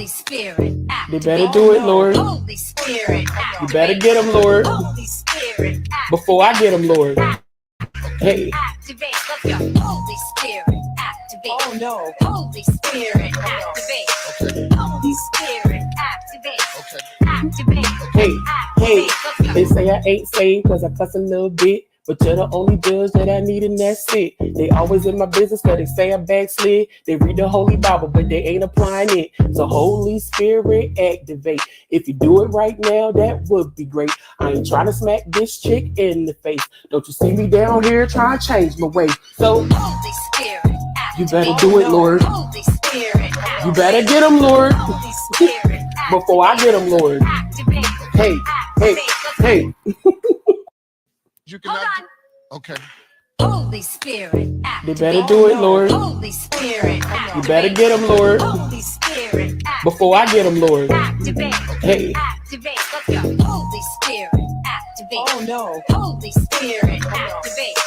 Holy Spirit, They better do it, Lord. Holy Spirit, You better get them, Lord. Holy Spirit, Before I get them, Lord. Hey. Activate. Let's go. Holy Spirit, activate. Oh no. Holy Spirit, activate. Holy Spirit, activate. Activate. Hey, hey, Let's go. they say I ain't saved cause I cuss a little bit. But you're the only judge that I need and that's it. They always in my business cause they say I backslid. They read the Holy Bible but they ain't applying it. So Holy Spirit activate. If you do it right now, that would be great. I ain't trying to smack this chick in the face. Don't you see me down here trying to change my way. So Holy Spirit, you better do it, Lord. Holy Spirit, You better get them, Lord. Holy Spirit, Before I get them, Lord. activate. Hey, hey, hey. You cannot. Hold on. Okay. Holy Spirit, They better do it, Lord. Holy Spirit, You better get them, Lord. Holy Spirit, Before I get them, Lord. activate. Hey. Activate. Let's go. Holy Spirit, activate. Oh no. Holy Spirit, activate.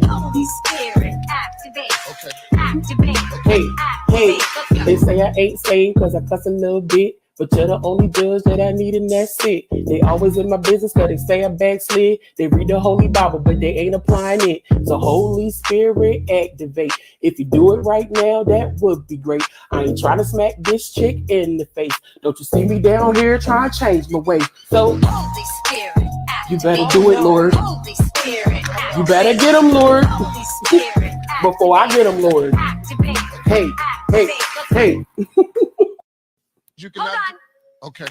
Holy Spirit, activate. Activate. Hey, hey, Let's go. they say I ain't saved cause I cuss a little bit. But you're the only judge that I need and that's it. They always in my business cause they say I backslid. They read the Holy Bible but they ain't applying it. So Holy Spirit activate. If you do it right now, that would be great. I ain't trying to smack this chick in the face. Don't you see me down here trying to change my way. So Holy Spirit, you better do it, Lord. Holy Spirit, You better get them, Lord. Holy Spirit, Before I get them, Lord. activate. Hey, hey, hey. You cannot. Hold on. Okay.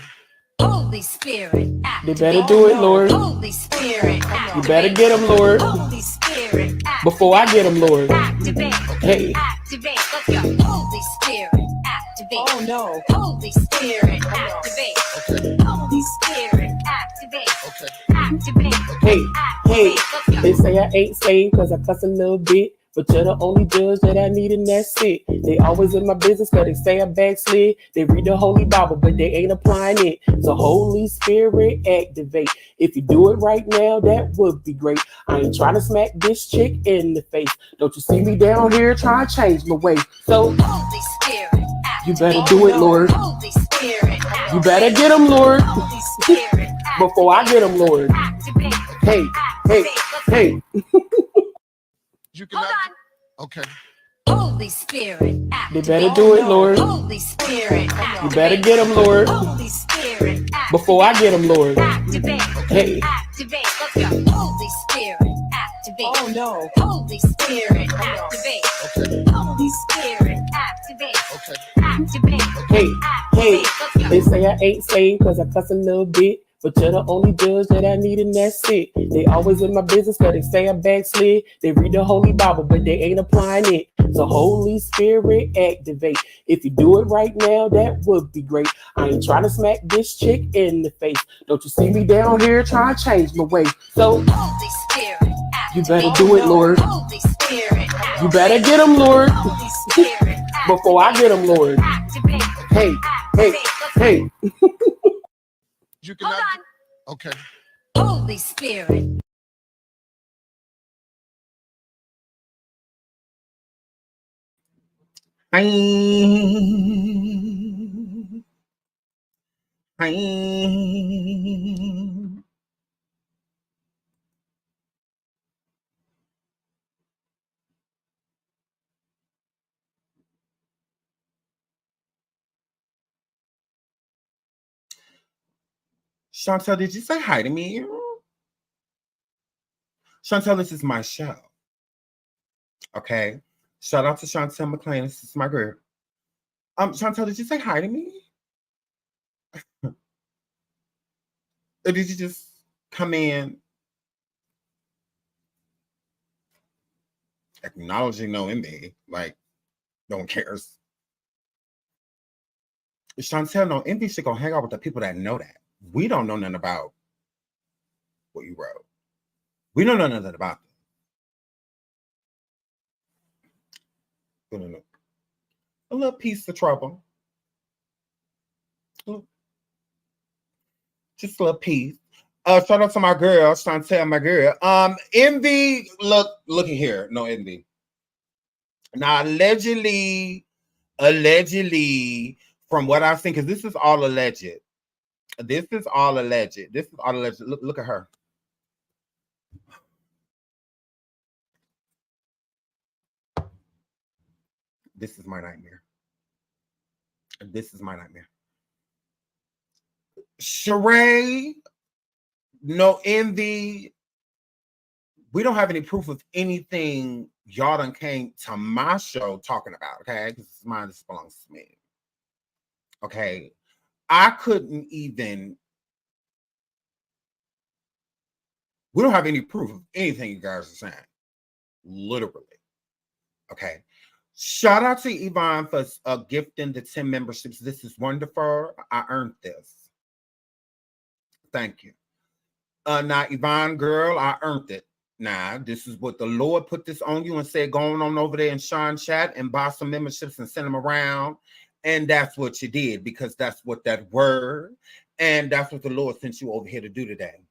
Holy Spirit, They better do it, Lord. Holy Spirit, You better get them, Lord. Holy Spirit, Before I get them, Lord. activate. Hey. Activate. Let's go. Holy Spirit, activate. Oh no. Holy Spirit, activate. Holy Spirit, activate. Activate. Hey, hey, Let's go. they say I ain't saved cause I cuss a little bit. But you're the only judge that I need and that's it. They always in my business cause they say I backslid. They read the Holy Bible but they ain't applying it. So Holy Spirit activate. If you do it right now, that would be great. I ain't trying to smack this chick in the face. Don't you see me down here trying to change my way. So Holy Spirit, you better do it, Lord. Holy Spirit, You better get them, Lord. Holy Spirit, Before I get them, Lord. activate. Hey, hey, hey. You cannot. Hold on. Okay. Holy Spirit, They activate. better do it, Lord. Holy Spirit, You better get them, Lord. Holy Spirit, Before I get them, Lord. activate. Hey. Activate. Let's go. Holy Spirit, activate. Oh no. Holy Spirit, activate. Holy Spirit, activate. Activate. Hey, hey, Let's go. they say I ain't saved cause I cuss a little bit. But you're the only judge that I need and that's it. They always in my business cause they say I backslid. They read the Holy Bible but they ain't applying it. So Holy Spirit activate. If you do it right now, that would be great. I ain't trying to smack this chick in the face. Don't you see me down here trying to change my way. So Holy Spirit, you better do it, Lord. Holy Spirit, You better get them, Lord. Holy Spirit, Before I get them, Lord. activate. Hey, hey, hey. You cannot. Hold on. Okay. Holy Spirit. Hi. Hi. Chantel, did you say hi to me? Chantel, this is my show. Okay. Shout out to Chantel McClain. This is my girl. Chantel, did you say hi to me? Or did you just come in acknowledging knowing me? Like, no one cares. Chantel, no envy should go hang out with the people that know that. We don't know nothing about what you wrote. We don't know nothing about them. A little piece of trouble. Just a little piece. Shout out to my girl, Chantel, my girl. Envy, looky here. No envy. Now, allegedly, From what I've seen, because this is all alleged. This is all alleged. This is all alleged. Look at her. This is my nightmare. This is my nightmare. Sheree, no envy. We don't have any proof of anything y'all done came to my show talking about, okay? Because it's mine, this belongs to me. Okay. I couldn't even. We don't have any proof of anything you guys are saying. Literally. Okay. Shout out to Yvonne for gifting the 10 memberships. This is wonderful. I earned this. Thank you. Now, Yvonne, girl, I earned it. Now, this is what the Lord put this on you and said, going on over there in Sean Chat and buy some memberships and send them around. And that's what you did, because that's what that word, and that's what the Lord sent you over here to do today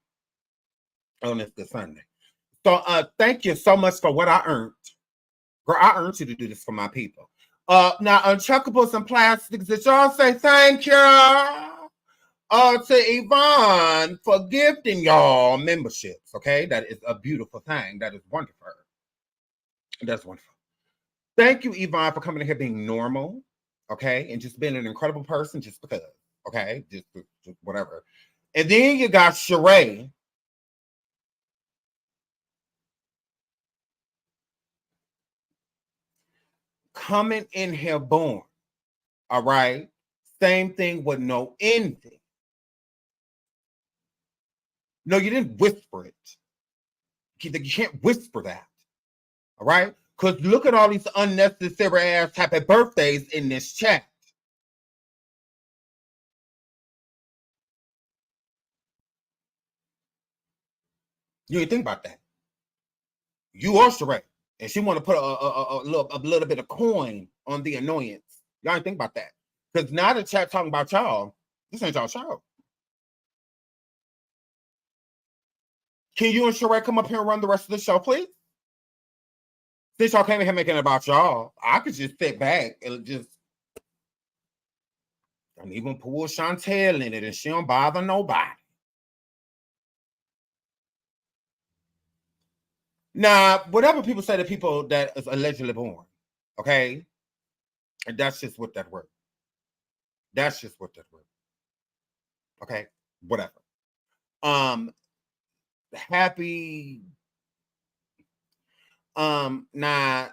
on this good Sunday. So thank you so much for what I earned. Girl, I earned you to do this for my people. Now, Unchuckables and Plastics, did y'all say thank you to Yvonne for gifting y'all memberships? Okay, that is a beautiful thing. That is wonderful. That's wonderful. Thank you, Yvonne, for coming in here being normal, okay, and just being an incredible person just because, okay, just whatever. And then you got Sheree. Coming in here born, all right? Same thing with no envy. No, you didn't whisper it. You can't whisper that, all right? Because look at all these unnecessary ass happy birthdays in this chat. You didn't think about that. You are Sheree, and she want to put a little bit of coin on the annoyance. Y'all didn't think about that. Because now the chat talking about y'all, this ain't y'all show. Can you and Sheree come up here and run the rest of the show, please? Since y'all came in here making it about y'all, I could just sit back and just, don't even pull Chantel in it, and she don't bother nobody. Now, whatever people say to people that is allegedly born, okay, and that's just what that word. That's just what that word. Okay, whatever. Happy. Now,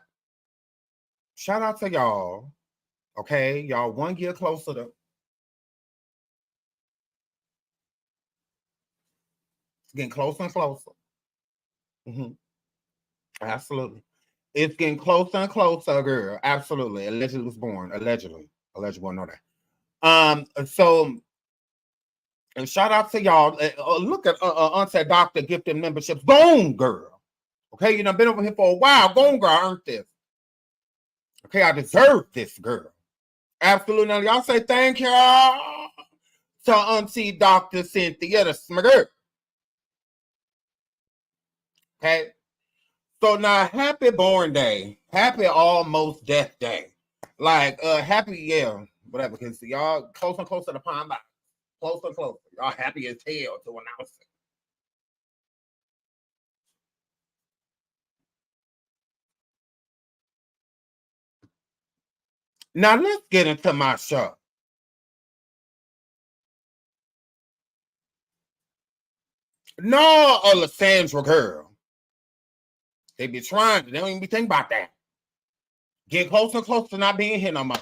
shout out to y'all. Okay, y'all 1 year closer to. It's getting closer and closer. Absolutely. It's getting closer and closer, girl. Absolutely. Allegedly was born. Allegedly. Allegedly, won't know that. So, and shout out to y'all. Look at Auntie Doctor gifting memberships. Boom, girl. Okay, you know, been over here for a while. Boom, girl. I earned this. Okay, I deserve this, girl. Absolutely. Now, y'all say thank you to Auntie Dr. Cynthia. That's my girl. Okay. So now, happy born day. Happy almost death day. Like, happy, yeah, whatever. Because y'all closer and closer to Pine Box. Closer and closer. Y'all happy as hell to announce it. Now, let's get into my show. No, Alessandra girl. They be trying. They don't even be thinking about that. Get closer and closer to not being here no more.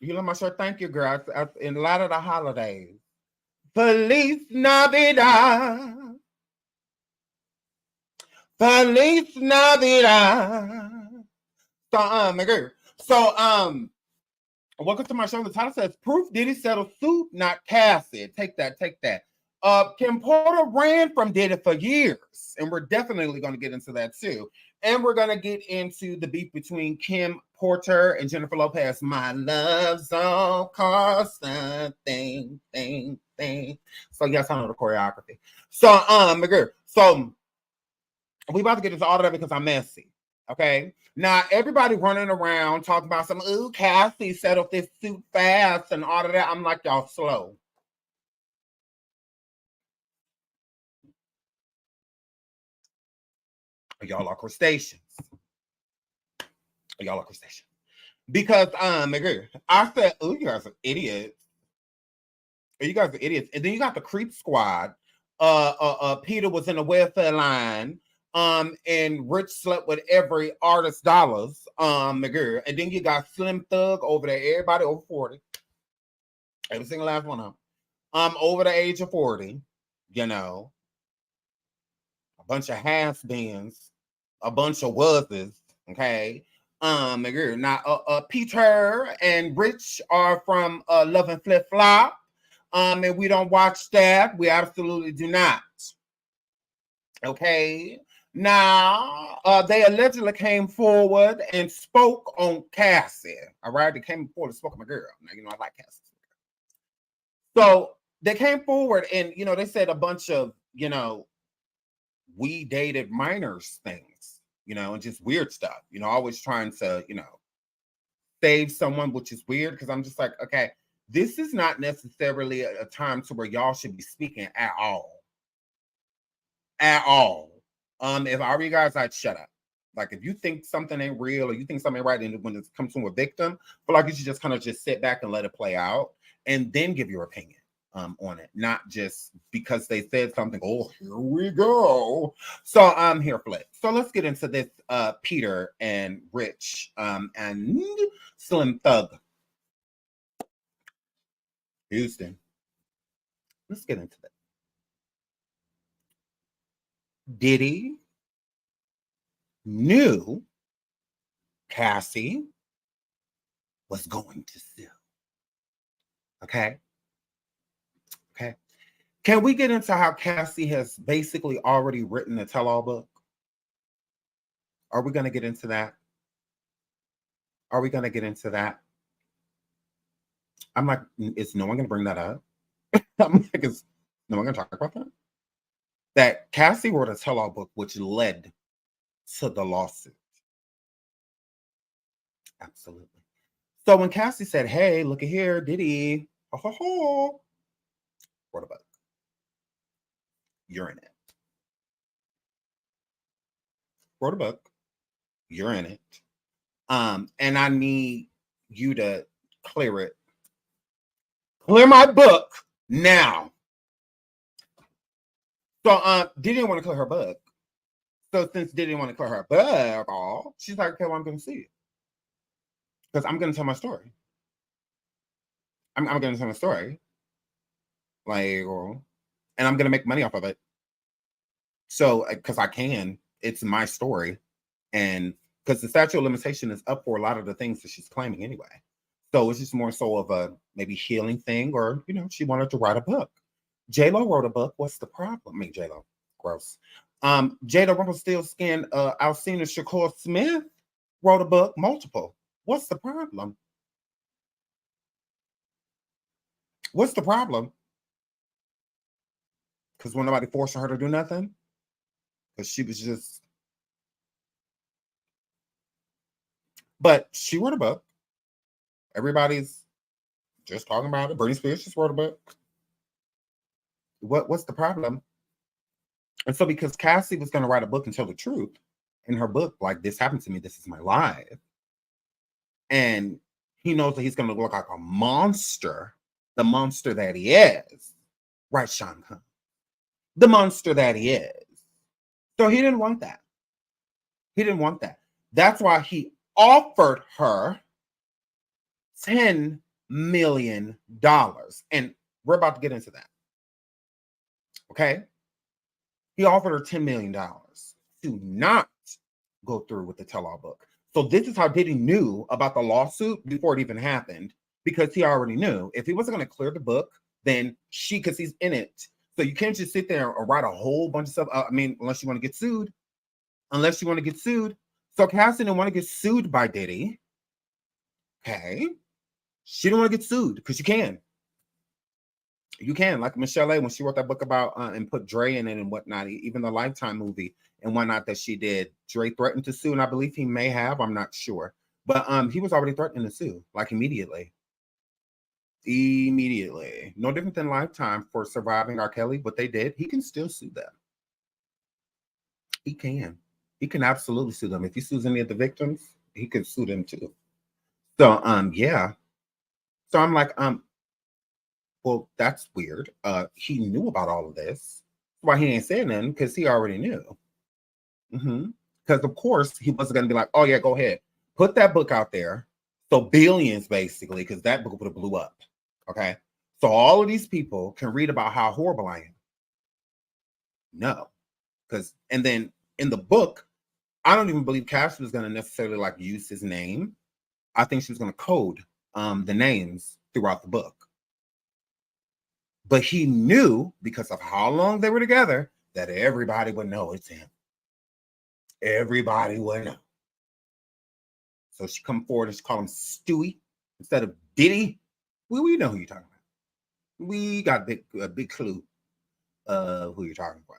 You know my shirt? Thank you, girl. In a lot of the holidays. Feliz Navidad. Feliz Navidad. So, my girl. So, welcome to my show. The title says, Proof Diddy settled suit, not Cassie. Take that, take that. Kim Porter ran from Diddy for years, and we're definitely going to get into that too. And we're going to get into the beef between Kim Porter and Jennifer Lopez. My love's all constant thing. So yes, I know the choreography. So, my girl. So we about to get into all of that because I'm messy. Okay. Now everybody running around talking about some, ooh, Cassie settled this suit fast and all of that. I'm like, y'all slow. Y'all are crustaceans. Y'all are crustaceans. Because I said, ooh, you guys are idiots. You guys are idiots. And then you got the creep squad. Peter was in the welfare line. And Rich slept with every artist dollars. And then you got Slim Thug over there. Everybody over 40. Every single last one of them. Over the age of 40, you know. A bunch of has-beens, a bunch of wuses, okay. Now Peter and Rich are from Love and Flip Flop. And we don't watch that. We absolutely do not. Okay. Now, they allegedly came forward and spoke on Cassie. All right. They came forward and spoke on my girl. Now, you know, I like Cassie. So they came forward and, you know, they said a bunch of, you know, we dated minors things, you know, and just weird stuff, you know, always trying to, you know, save someone, which is weird because I'm just like, okay, this is not necessarily a time to where y'all should be speaking at all. At all. If I were you guys, I'd shut up. Like if you think something ain't real or you think something ain't right, and when it comes to a victim, I feel like you should just kind of just sit back and let it play out and then give your opinion on it, not just because they said something. Oh, here we go. So I'm here for it. So let's get into this Peter and Rich and Slim Thug. Houston. Let's get into that. Diddy knew Cassie was going to sue. Okay. Okay. Can we get into how Cassie has basically already written a tell-all book? Are we going to get into that? Are we going to get into that? I'm like, is no one going to bring that up? I'm like, is no one going to talk about that? That Cassie wrote a tell-all book which led to the lawsuit. Absolutely. So when Cassie said, hey, look at here, Diddy, wrote a book. You're in it. Wrote a book. You're in it. And I need you to clear it. Clear my book now. So Diddy didn't want to clear her book. So since Diddy didn't want to clear her book, she's like, okay, well, I'm going to see you. Because I'm going to tell my story. I'm going to tell my story. Like, and I'm going to make money off of it. So, because I can, it's my story. And because the statute of limitation is up for a lot of the things that she's claiming anyway. So it's just more so of a maybe healing thing, or, you know, she wanted to write a book. J-Lo wrote a book. What's the problem? I mean, J-Lo, gross. Jada Rumpelstiltskin, Alcina Shakur Smith wrote a book, multiple. What's the problem? What's the problem? Because when nobody forced her to do nothing? Because she was just... But she wrote a book. Everybody's just talking about it. Britney Spears just wrote a book. What's the problem? And so because Cassie was going to write a book and tell the truth in her book, like, this happened to me, this is my life. And he knows that he's going to look like a monster, the monster that he is. Right, Sean Hunt? The monster that he is. So he didn't want that. He didn't want that. That's why he offered her $10 million. And we're about to get into that. Okay? He offered her $10 million to not go through with the tell-all book. So this is how Diddy knew about the lawsuit before it even happened, because he already knew if he wasn't going to clear the book, then because he's in it. So you can't just sit there and write a whole bunch of stuff. I mean, unless you want to get sued. Unless you want to get sued. So Cassie didn't want to get sued by Diddy. Okay. She didn't want to get sued because you can. You can, like Michelle A. when she wrote that book about and put Dre in it and whatnot, even the Lifetime movie and whatnot that she did. Dre threatened to sue, and I believe he may have. I'm not sure, but he was already threatening to sue, like immediately. Immediately, no different than Lifetime for surviving R. Kelly. What they did, he can still sue them. He can. He can absolutely sue them. If he sues any of the victims, he could sue them too. So yeah. So I'm like, well, that's weird. He knew about all of this. Why he ain't saying nothing? Because he already knew. Because of course he wasn't gonna be like, oh yeah, go ahead, put that book out there. So billions, basically, because that book would have blew up. Okay, so all of these people can read about how horrible I am. No, because and then in the book, I don't even believe Cassie was gonna necessarily like use his name. I think she was gonna code the names throughout the book. But he knew, because of how long they were together, that everybody would know it's him. Everybody would know. So she come forward and she called him Stewie instead of Diddy. We know who you're talking about. We got a big clue who you're talking about.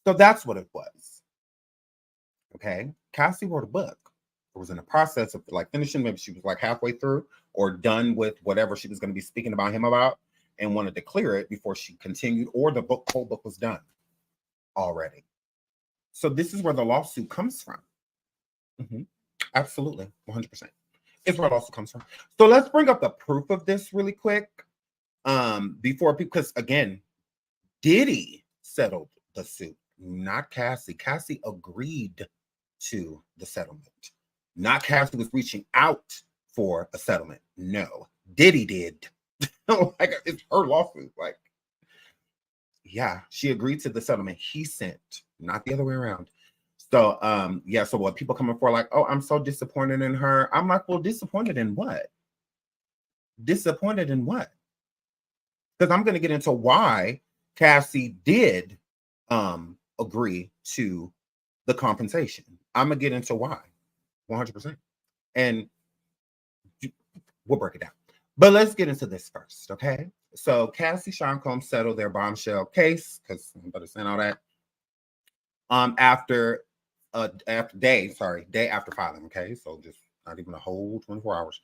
So that's what it was. Okay. Cassie wrote a book. It was in the process of like finishing. Maybe she was like halfway through or done with whatever she was going to be speaking about him about, and wanted to clear it before she continued, or the whole book was done already. So this is where the lawsuit comes from. Absolutely, 100%. It's where it also comes from. So let's bring up the proof of this really quick. Before people, because again, Diddy settled the suit, not Cassie. Cassie agreed to the settlement. Not Cassie was reaching out for a settlement. No, Diddy did. Like, it's her lawsuit. Like, yeah, she agreed to the settlement he sent, not the other way around. So yeah, so what people coming for like, oh, I'm so disappointed in her. I'm like, well, disappointed in what? Disappointed in what? Because I'm going to get into why Cassie did agree to the compensation. I'm going to get into why 100%, and we'll break it down. But let's get into this first, okay? So Cassie, Sean Combs settled their bombshell case, because I'm about to send all that. Day after filing, okay? So just not even a whole 24 hours.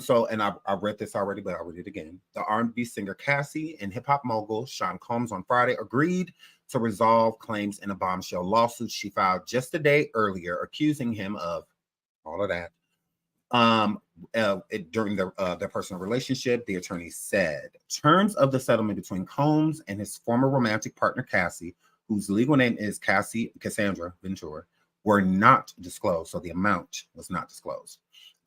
So, and I read this already, but I'll read it again. The R&B singer Cassie and hip-hop mogul Sean Combs on Friday agreed to resolve claims in a bombshell lawsuit she filed just a day earlier, accusing him of all of that. During their personal relationship, the attorney said terms of the settlement between Combs and his former romantic partner Cassie, whose legal name is Cassandra Ventura, were not disclosed. So the amount was not disclosed.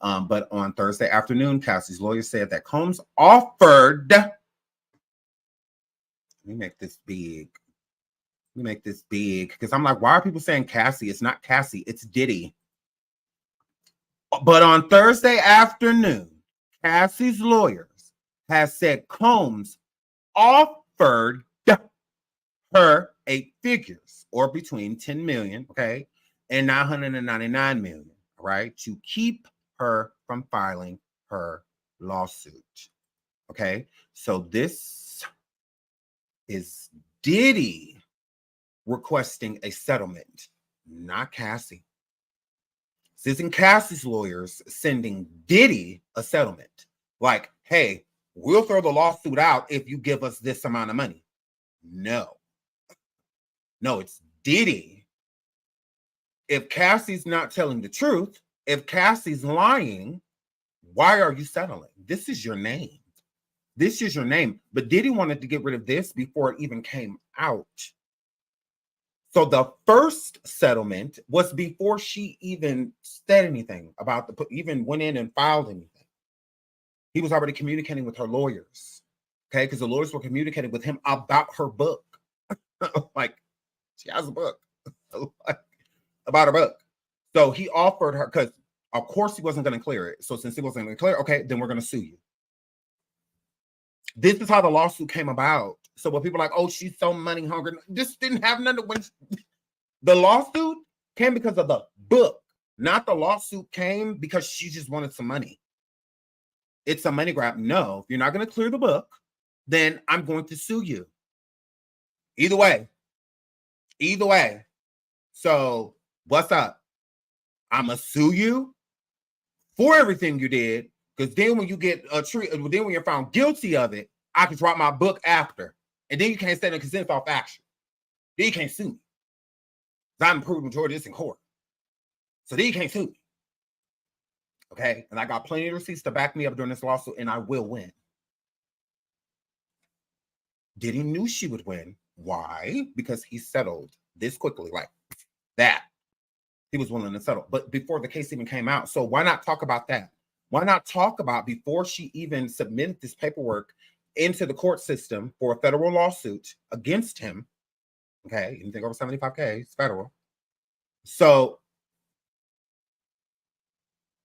But on Thursday afternoon, Cassie's lawyer said that Combs offered. Let me make this big. Because I'm like, why are people saying Cassie? It's not Cassie, it's Diddy. But on Thursday afternoon, Cassie's lawyers has said Combs offered her 8 figures, or between 10 million, okay, and 999 million, right, to keep her from filing her lawsuit. Okay, so this is Diddy requesting a settlement, not Cassie. This isn't Cassie's lawyers sending Diddy a settlement. Like, hey, we'll throw the lawsuit out if you give us this amount of money. No, it's Diddy. If Cassie's not telling the truth, if Cassie's lying, why are you settling? This is your name. This is your name. But Diddy wanted to get rid of this before it even came out. So the first settlement was before she even said anything about even went in and filed anything. He was already communicating with her lawyers, okay? Because the lawyers were communicating with him about her book. Like, she has a book about her book. So he offered her, because of course he wasn't going to clear it. So since he wasn't going to clear it, okay, then we're going to sue you. This is how the lawsuit came about. So when people are like, oh, she's so money hungry, this didn't have nothing. The lawsuit came because of the book, not the lawsuit came because she just wanted some money. It's a money grab. No, if you're not going to clear the book, then I'm going to sue you. Either way. Either way. So what's up? I'm going to sue you for everything you did. Because then when you get then when you're found guilty of it, I can drop my book after. And then you can't stand a consent off action. Then you can't sue me. I'm proving majority of this in court. So then you can't sue me. Okay? And I got plenty of receipts to back me up during this lawsuit, and I will win. Diddy knew she would win. Why? Because he settled this quickly, like that. He was willing to settle. But before the case even came out. So why not talk about that? Why not talk about before she even submitted this paperwork into the court system for a federal lawsuit against him? Okay, anything over 75K, it's federal. So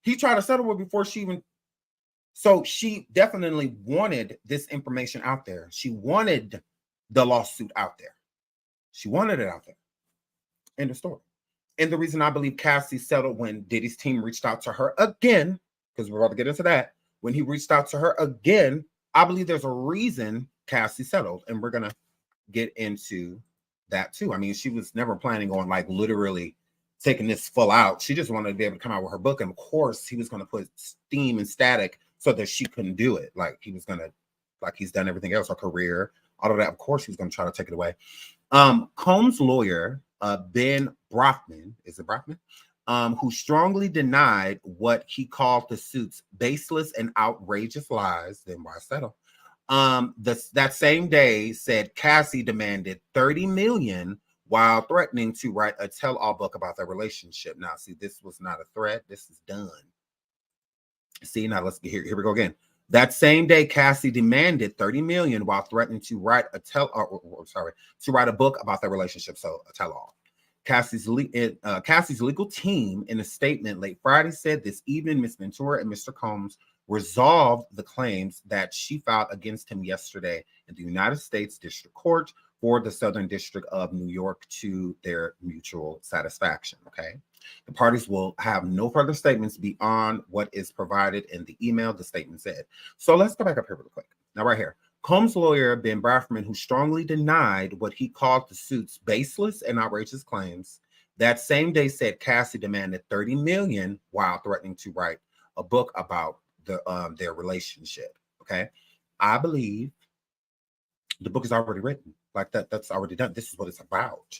he tried to settle it before she even. So she definitely wanted this information out there. She wanted the lawsuit out there. She wanted it out there. End of story. And the reason I believe Cassie settled when Diddy's team reached out to her again, because we're about to get into that, when he reached out to her again, I believe there's a reason Cassie settled. And we're going to get into that too. I mean, she was never planning on like literally taking this full out. She just wanted to be able to come out with her book. And of course, he was going to put steam and static so that she couldn't do it. Like he was going to, like he's done everything else, her career, all of that. Of course, he was going to try to take it away. Combs' lawyer, Ben Brafman, is it Brafman? Who strongly denied what he called the suit's baseless and outrageous lies. Then why settle? That same day said Cassie demanded $30 million while threatening to write a tell-all book about their relationship. Now, see, this was not a threat. This is done. See, now let's get here we go again. That same day, Cassie demanded $30 million while threatening to write a book about their relationship. So a tell-all. Cassie's legal team in a statement late Friday said this evening, Ms. Ventura and Mr. Combs resolved the claims that she filed against him yesterday in the United States District Court for the Southern District of New York to their mutual satisfaction. Okay. The parties will have no further statements beyond what is provided in the email, the statement said. So let's go back up here real quick. Now, right here, Combs' lawyer, Ben Brafman, who strongly denied what he called the suit's baseless and outrageous claims, that same day said Cassie demanded $30 million while threatening to write a book about their relationship. Okay. I believe the book is already written. Like that's already done. This is what it's about.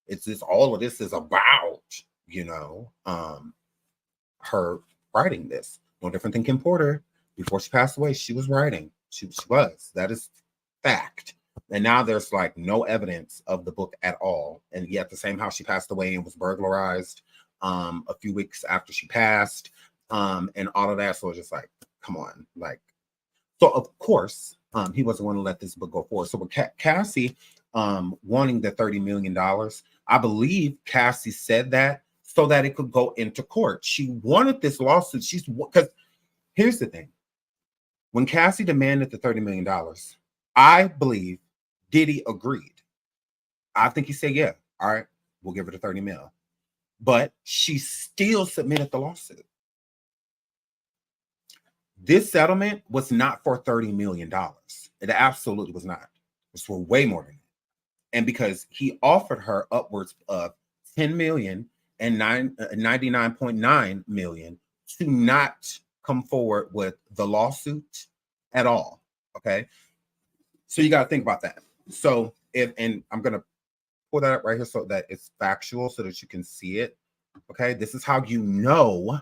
It's this, all of this is about, her writing this. No different than Kim Porter. Before she passed away, she was writing. She was. That is fact. And now there's like no evidence of the book at all. And yet the same house she passed away in was burglarized a few weeks after she passed. And all of that. So it's just like, come on. Like, so of course, he wasn't going to let this book go forward. So with Cassie wanting the $30 million, I believe Cassie said that so that it could go into court. She wanted this lawsuit. Because here's the thing. When Cassie demanded the $30 million, I believe Diddy agreed. I think he said, yeah, all right, we'll give her the 30 mil. But she still submitted the lawsuit. This settlement was not for $30 million. It absolutely was not. It was for way more than that. And because he offered her upwards of $10 million and 99.9 million to not come forward with the lawsuit at all. Okay. So you got to think about that. So and I'm going to pull that up right here so that it's factual so that you can see it. Okay. This is how you know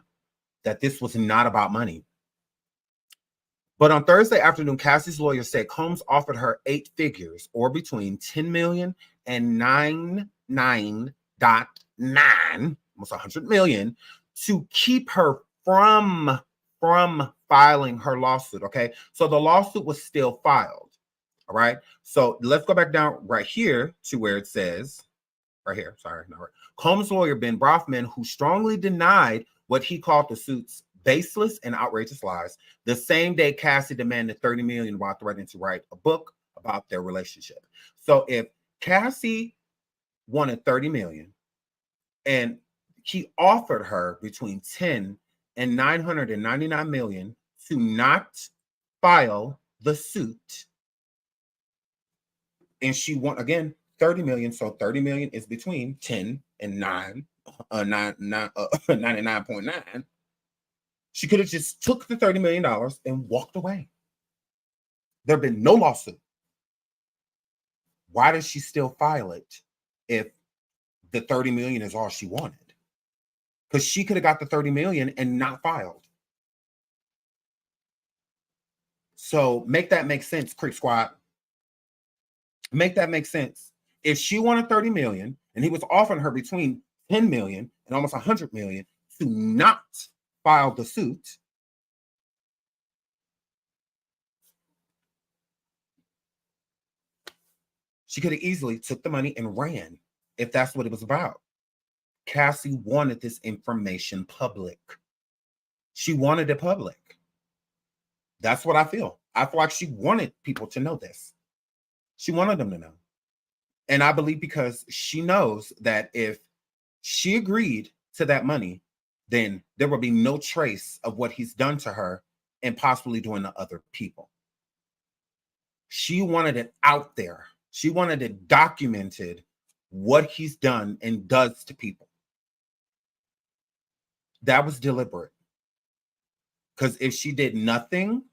that this was not about money. But on Thursday afternoon, Cassie's lawyer said Combs offered her 8 figures, or between 10 million and 99.9, almost 100 million, to keep her from filing her lawsuit. Okay, so the lawsuit was still filed. All right, so let's go back down right here to where it says, right here. Sorry, not right. Combs' lawyer Ben Brafman, who strongly denied what he called the suit's baseless and outrageous lies, the same day Cassie demanded $30 million while threatening to write a book about their relationship. So if Cassie wanted $30 million and he offered her between 10 and 999 million to not file the suit, And she won again 30 million. So 30 million is between 10 and 99.9. She could have just took the $30 million and walked away. There have been no lawsuit. Why does she still file it if the 30 million is all she wanted? Because she could have got the 30 million and not filed. So make that make sense, Creep Squad. Make that make sense. If she wanted 30 million and he was offering her between 10 million and almost 100 million to not file the suit, she could have easily took the money and ran if that's what it was about. Cassie wanted this information public. She wanted it public. That's what I feel. I feel like she wanted people to know this. She wanted them to know. And I believe because she knows that if she agreed to that money, then there will be no trace of what he's done to her and possibly doing to other people. She wanted it out there. She wanted it documented what he's done and does to people. That was deliberate. Because if she did nothing,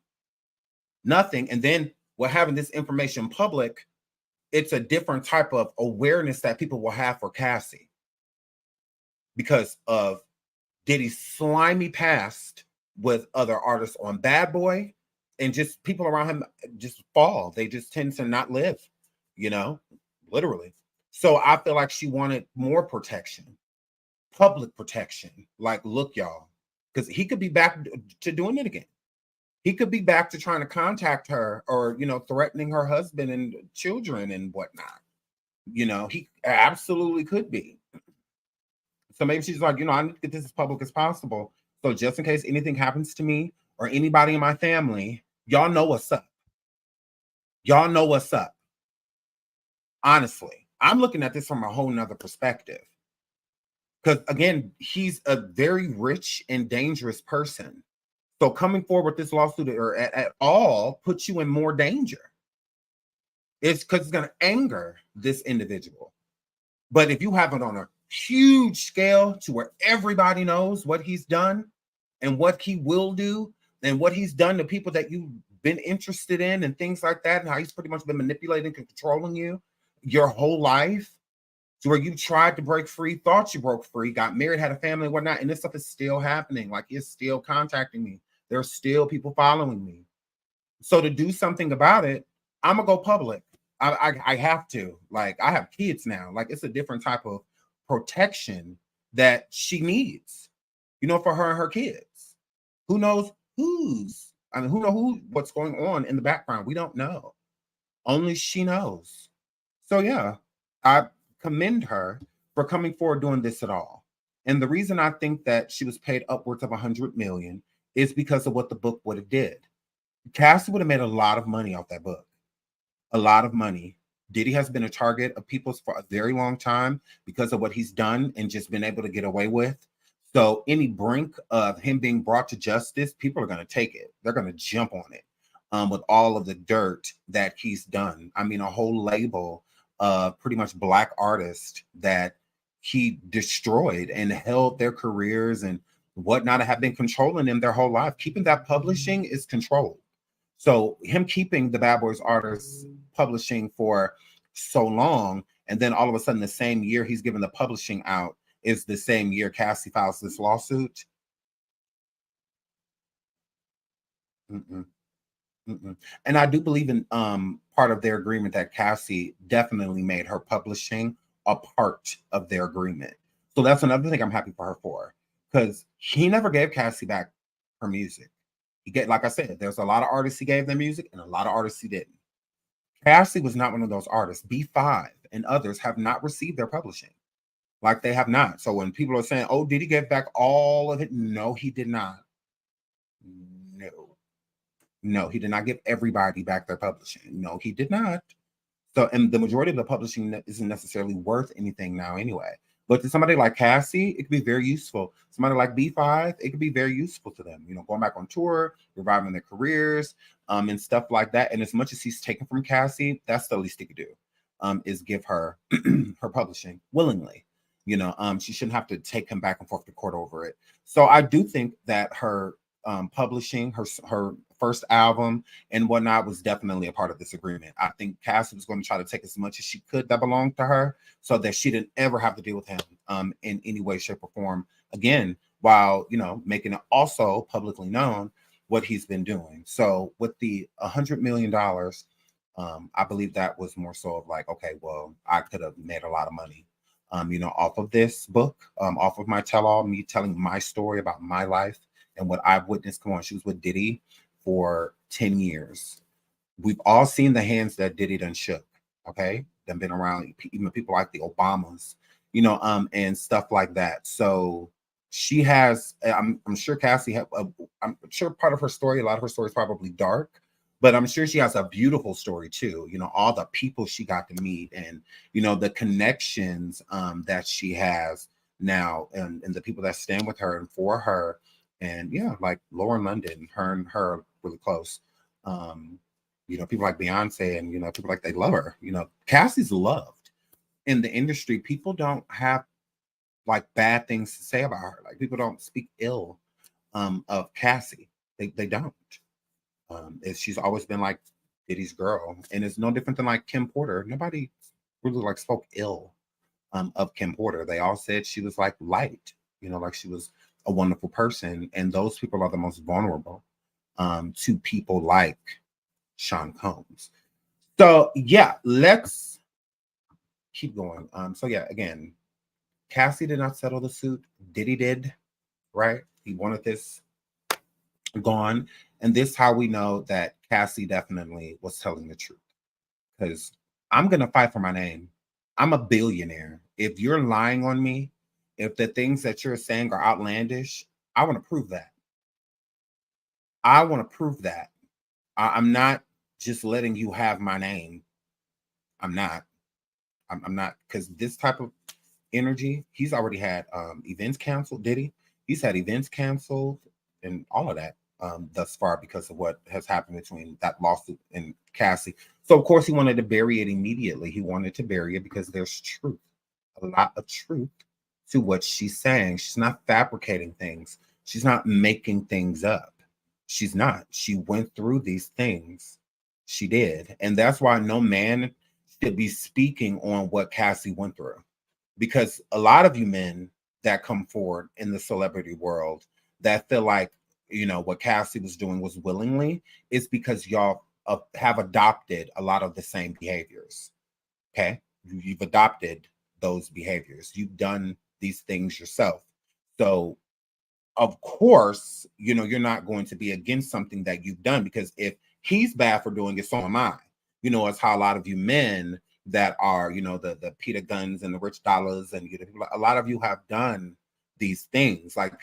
and then we're having this information public, it's a different type of awareness that people will have for Cassie because of Diddy's slimy past with other artists on Bad Boy, and just people around him just fall. They just tend to not live, literally. So I feel like she wanted more protection, public protection. Like, look, y'all, because he could be back to doing it again. He could be back to trying to contact her or, threatening her husband and children and whatnot. He absolutely could be. So maybe she's like, I need to get this as public as possible. So just in case anything happens to me or anybody in my family, y'all know what's up. Y'all know what's up. Honestly, I'm looking at this from a whole nother perspective. Because again, he's a very rich and dangerous person. So coming forward with this lawsuit or at all puts you in more danger. It's because it's going to anger this individual. But if you have it on a huge scale to where everybody knows what he's done and what he will do and what he's done to people that you've been interested in and things like that, and how he's pretty much been manipulating and controlling you your whole life, to where you tried to break free, thought you broke free, got married, had a family and whatnot, and this stuff is still happening. Like, it's still contacting me. There's still people following me. So to do something about it, I'm gonna go public. I have to. Like, I have kids now. Like, it's a different type of protection that she needs, for her and her kids. Who knows what's going on in the background? We don't know. Only she knows. So yeah, I commend her for coming forward doing this at all. And the reason I think that she was paid upwards of 100 million is because of what the book would have did. Cassie would have made a lot of money off that book. A lot of money. Diddy has been a target of people's for a very long time because of what he's done and just been able to get away with. So any brink of him being brought to justice, people are going to take it. They're going to jump on it with all of the dirt that he's done. I mean, a whole label of pretty much Black artists that he destroyed and held their careers and whatnot, have been controlling them their whole life. Keeping that publishing is controlled. So him keeping the Bad Boys artists publishing for so long, and then all of a sudden the same year he's given the publishing out is the same year Cassie files this lawsuit. And I do believe in part of their agreement that Cassie definitely made her publishing a part of their agreement. So that's another thing I'm happy for her for, because he never gave Cassie back her music. He get, like I said, there's a lot of artists he gave their music and a lot of artists he didn't. Cassie was not one of those artists. B5 and others have not received their publishing. Like, they have not. So when people are saying, oh, did he give back all of it? No, he did not. No, he did not give everybody back their publishing. No, he did not. So, and the majority of the publishing isn't necessarily worth anything now anyway. But to somebody like Cassie, it could be very useful. Somebody like B5, it could be very useful to them, going back on tour, reviving their careers, and stuff like that. And as much as he's taken from Cassie, that's the least he could do. is give her her publishing willingly. She shouldn't have to take him back and forth to court over it. So I do think that her publishing her first album and whatnot was definitely a part of this agreement. I think Cassie was going to try to take as much as she could that belonged to her so that she didn't ever have to deal with him in any way, shape, or form again, while making it also publicly known what he's been doing. So with the $100 million, I believe that was more so of like, okay, well, I could have made a lot of money off of this book, off of my tell-all, me telling my story about my life and what I've witnessed. Come on, she was with Diddy for 10 years. We've all seen the hands that Diddy done shook, okay? Done been around, even people like the Obamas, and stuff like that. So she has, I'm sure Cassie, I'm sure part of her story, a lot of her story is probably dark, but I'm sure she has a beautiful story too. All the people she got to meet and, the connections that she has now and the people that stand with her and for her. And yeah, like Lauren London, her and her really close. People like Beyonce and, people like they love her. Cassie's loved in the industry. People don't have like bad things to say about her. Like people don't speak ill of Cassie. They don't. She's always been like Diddy's girl, and it's no different than like Kim Porter. Nobody really like spoke ill of Kim Porter. They all said she was like light, like she was a wonderful person, and those people are the most vulnerable to people like Sean Combs. So yeah, let's keep going. So yeah, again, Cassie did not settle the suit. Diddy did, right? He wanted this gone. And this how we know that Cassie definitely was telling the truth. Because I'm going to fight for my name. I'm a billionaire. If you're lying on me, if the things that you're saying are outlandish, I want to prove that. I want to prove that. I'm not just letting you have my name. I'm not. I'm not. Because this type of energy, he's already had events canceled, did he? He's had events canceled and all of that thus far because of what has happened between that lawsuit and Cassie. So of course he wanted to bury it immediately. He wanted to bury it because there's truth, a lot of truth to what she's saying. She's not fabricating things. She's not making things up. She's not. She went through these things. She did. And that's why no man should be speaking on what Cassie went through. Because a lot of you men that come forward in the celebrity world that feel like, what Cassie was doing was willingly, is because y'all have adopted a lot of the same behaviors. Okay. You've adopted those behaviors. You've done these things yourself. So of course, you're not going to be against something that you've done, because if he's bad for doing it, so am I. It's how a lot of you men that are, the Peter Guns and the Rich Dollars, and a lot of you have done these things. Like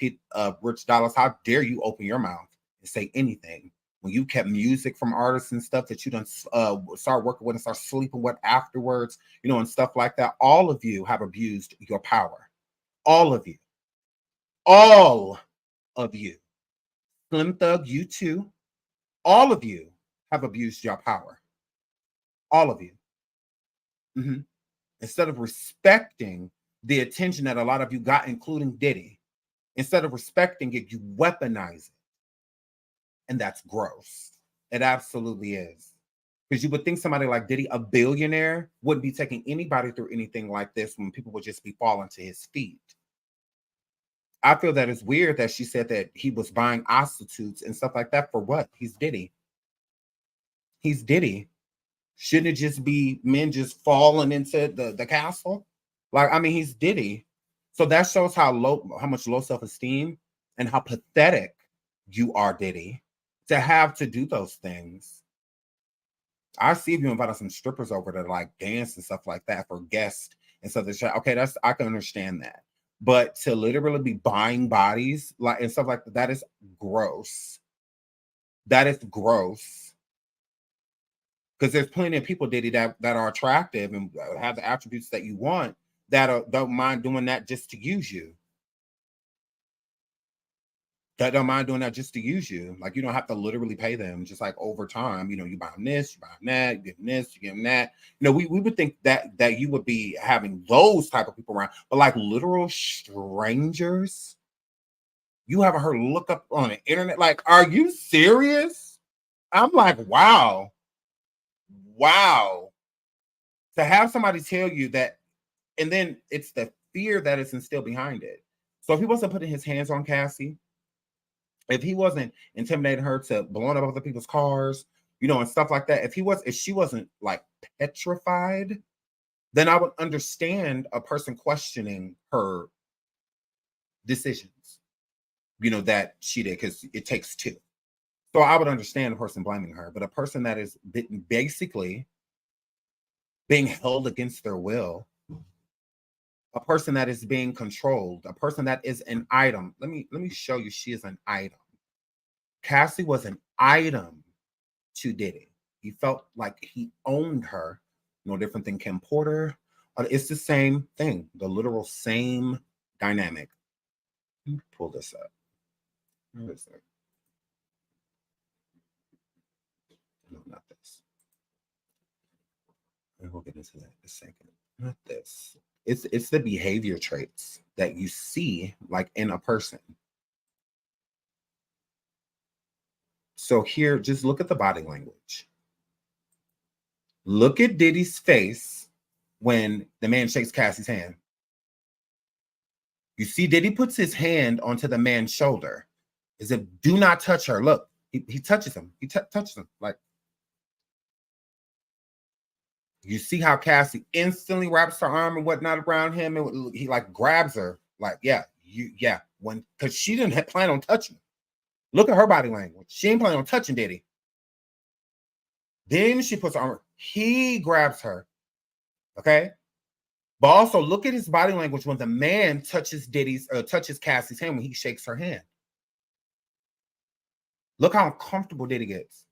Rich Dollars, how dare you open your mouth and say anything when you kept music from artists and stuff that you don't start working with and start sleeping with afterwards, and stuff like that. All of you have abused your power. All of you. All of you. Slim Thug, you too. All of you have abused your power. All of you. Mm-hmm. Instead of respecting the attention that a lot of you got, including Diddy, instead of respecting it, you weaponize it. And that's gross. It absolutely is. Because you would think somebody like Diddy, a billionaire, wouldn't be taking anybody through anything like this when people would just be falling to his feet. I feel that it's weird that she said that he was buying prostitutes and stuff like that. For what? He's Diddy. He's Diddy. Shouldn't it just be men just falling into the castle? Like, I mean, he's Diddy. So that shows how much low self-esteem and how pathetic you are, Diddy, to have to do those things. I see if you invited some strippers over to like dance and stuff like that for guests and stuff. Okay, I can understand that. But to literally be buying bodies like and stuff like that is gross. That is gross. Because there's plenty of people, Diddy, that are attractive and have the attributes that you want that don't mind doing that just to use you. that don't mind doing that just to use you. Like, you don't have to literally pay them. Just like over time, you know, you buy them this, you buy them that, you give them this, you give them that. You know, we would think that you would be having those type of people around, but like literal strangers, you haven't heard look up on the internet. Like, are you serious? I'm like, wow. To have somebody tell you that, and then it's the fear that is instilled behind it. So if he wasn't putting his hands on Cassie, if he wasn't intimidating her to blowing up other people's cars, you know, and stuff like that, if she wasn't like petrified, then I would understand a person questioning her decisions, you know, that she did, because it takes two. So I would understand a person blaming her, but a person that is basically being held against their will, a person that is being controlled, a person that is an item. Let me show you, she is an item. Cassie was an item to Diddy. He felt like he owned her. No different than Kim Porter. It's the same thing, the literal same dynamic. Let me pull this up. Where is it? No, not this. We'll get into that in a second. Not this. It's the behavior traits that you see like in a person. So here, just look at the body language. Look at Diddy's face when the man shakes Cassie's hand. You see Diddy puts his hand onto the man's shoulder as if, do not touch her. Look, he touches him. He touches him. Like, you see how Cassie instantly wraps her arm and whatnot around him, and he like grabs her. Like, because she didn't plan on touching him. Look at her body language. She ain't planning on touching Diddy. Then she puts her arm. He grabs her. Okay. But also look at his body language when the man touches Cassie's hand, when he shakes her hand. Look how uncomfortable Diddy gets.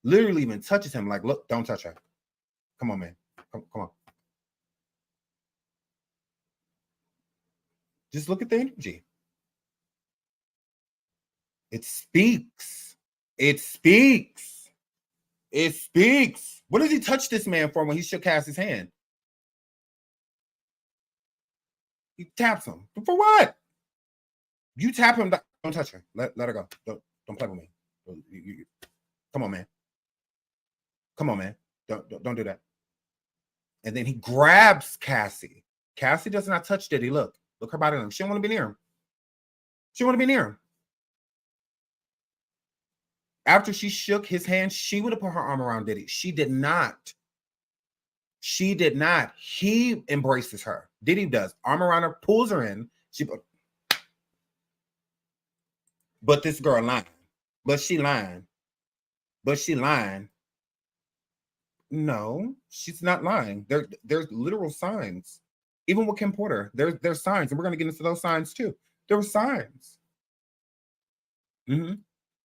Literally even touches him like, look, don't touch her. Come on, man. Come on. Just look at the energy. It speaks. It speaks. It speaks. What did he touch this man for when he shook Cassie's hand? He taps him. For what? You tap him. Don't touch her. Let her go. Don't play with me. Come on, man. Come on, man. Don't do that. And then he grabs Cassie. Cassie does not touch Diddy. Look her body language. She don't want to be near him. She want to be near him. After she shook his hand, she would have put her arm around Diddy. She did not. She did not. He embraces her. Diddy does. Arm around her, pulls her in. But this girl lying. But she lying. No, she's not lying. There's literal signs. Even with Kim Porter, there's signs, and we're going to get into those signs too. There were signs.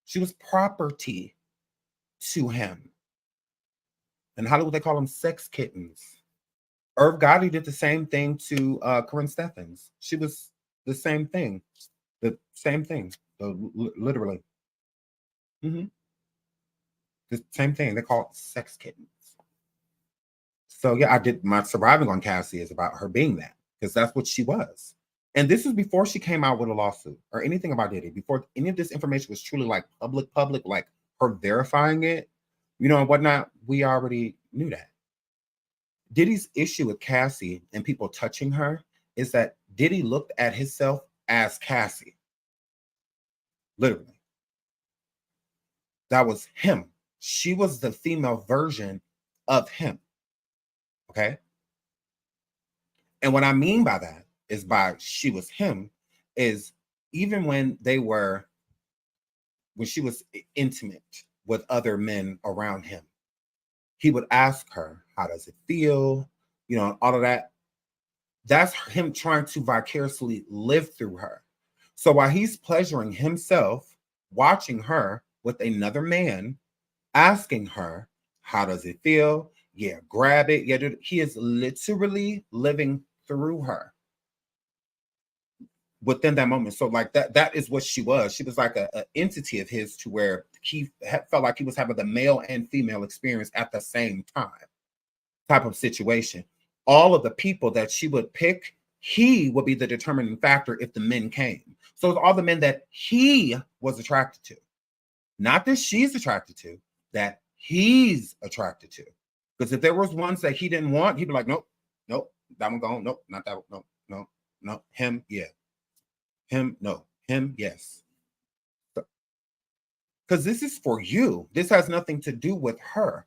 She was property to him. In Hollywood, they call them sex kittens. Irv Gotti did the same thing to Corinne Steffens. She was the same thing. The same thing. Literally. The same thing. They call it sex kittens. So yeah, I did my surviving on Cassie is about her being that, because that's what she was. And this is before she came out with a lawsuit or anything about Diddy, before any of this information was truly like public, like her verifying it, you know, and whatnot. We already knew that. Diddy's issue with Cassie and people touching her is that Diddy looked at himself as Cassie. Literally. That was him. She was the female version of him. Okay. And what I mean by that is by she was him is even when she was intimate with other men around him, he would ask her, how does it feel? You know, all of that. That's him trying to vicariously live through her. So while he's pleasuring himself, watching her with another man, asking her, how does it feel? Yeah, grab it. Yeah, dude. He is literally living through her. within that moment. So like that is what she was. She was like a entity of his, to where he felt like he was having the male and female experience at the same time, type of situation. All of the people that she would pick, he would be the determining factor if the men came. So it's all the men that he was attracted to, not that she's attracted to, that he's attracted to. Because if there was ones that he didn't want, he'd be like, nope, nope, that one gone, nope, not that one, nope, no, no, him, yeah. Him, no. Him, yes. Because this is for you. This has nothing to do with her.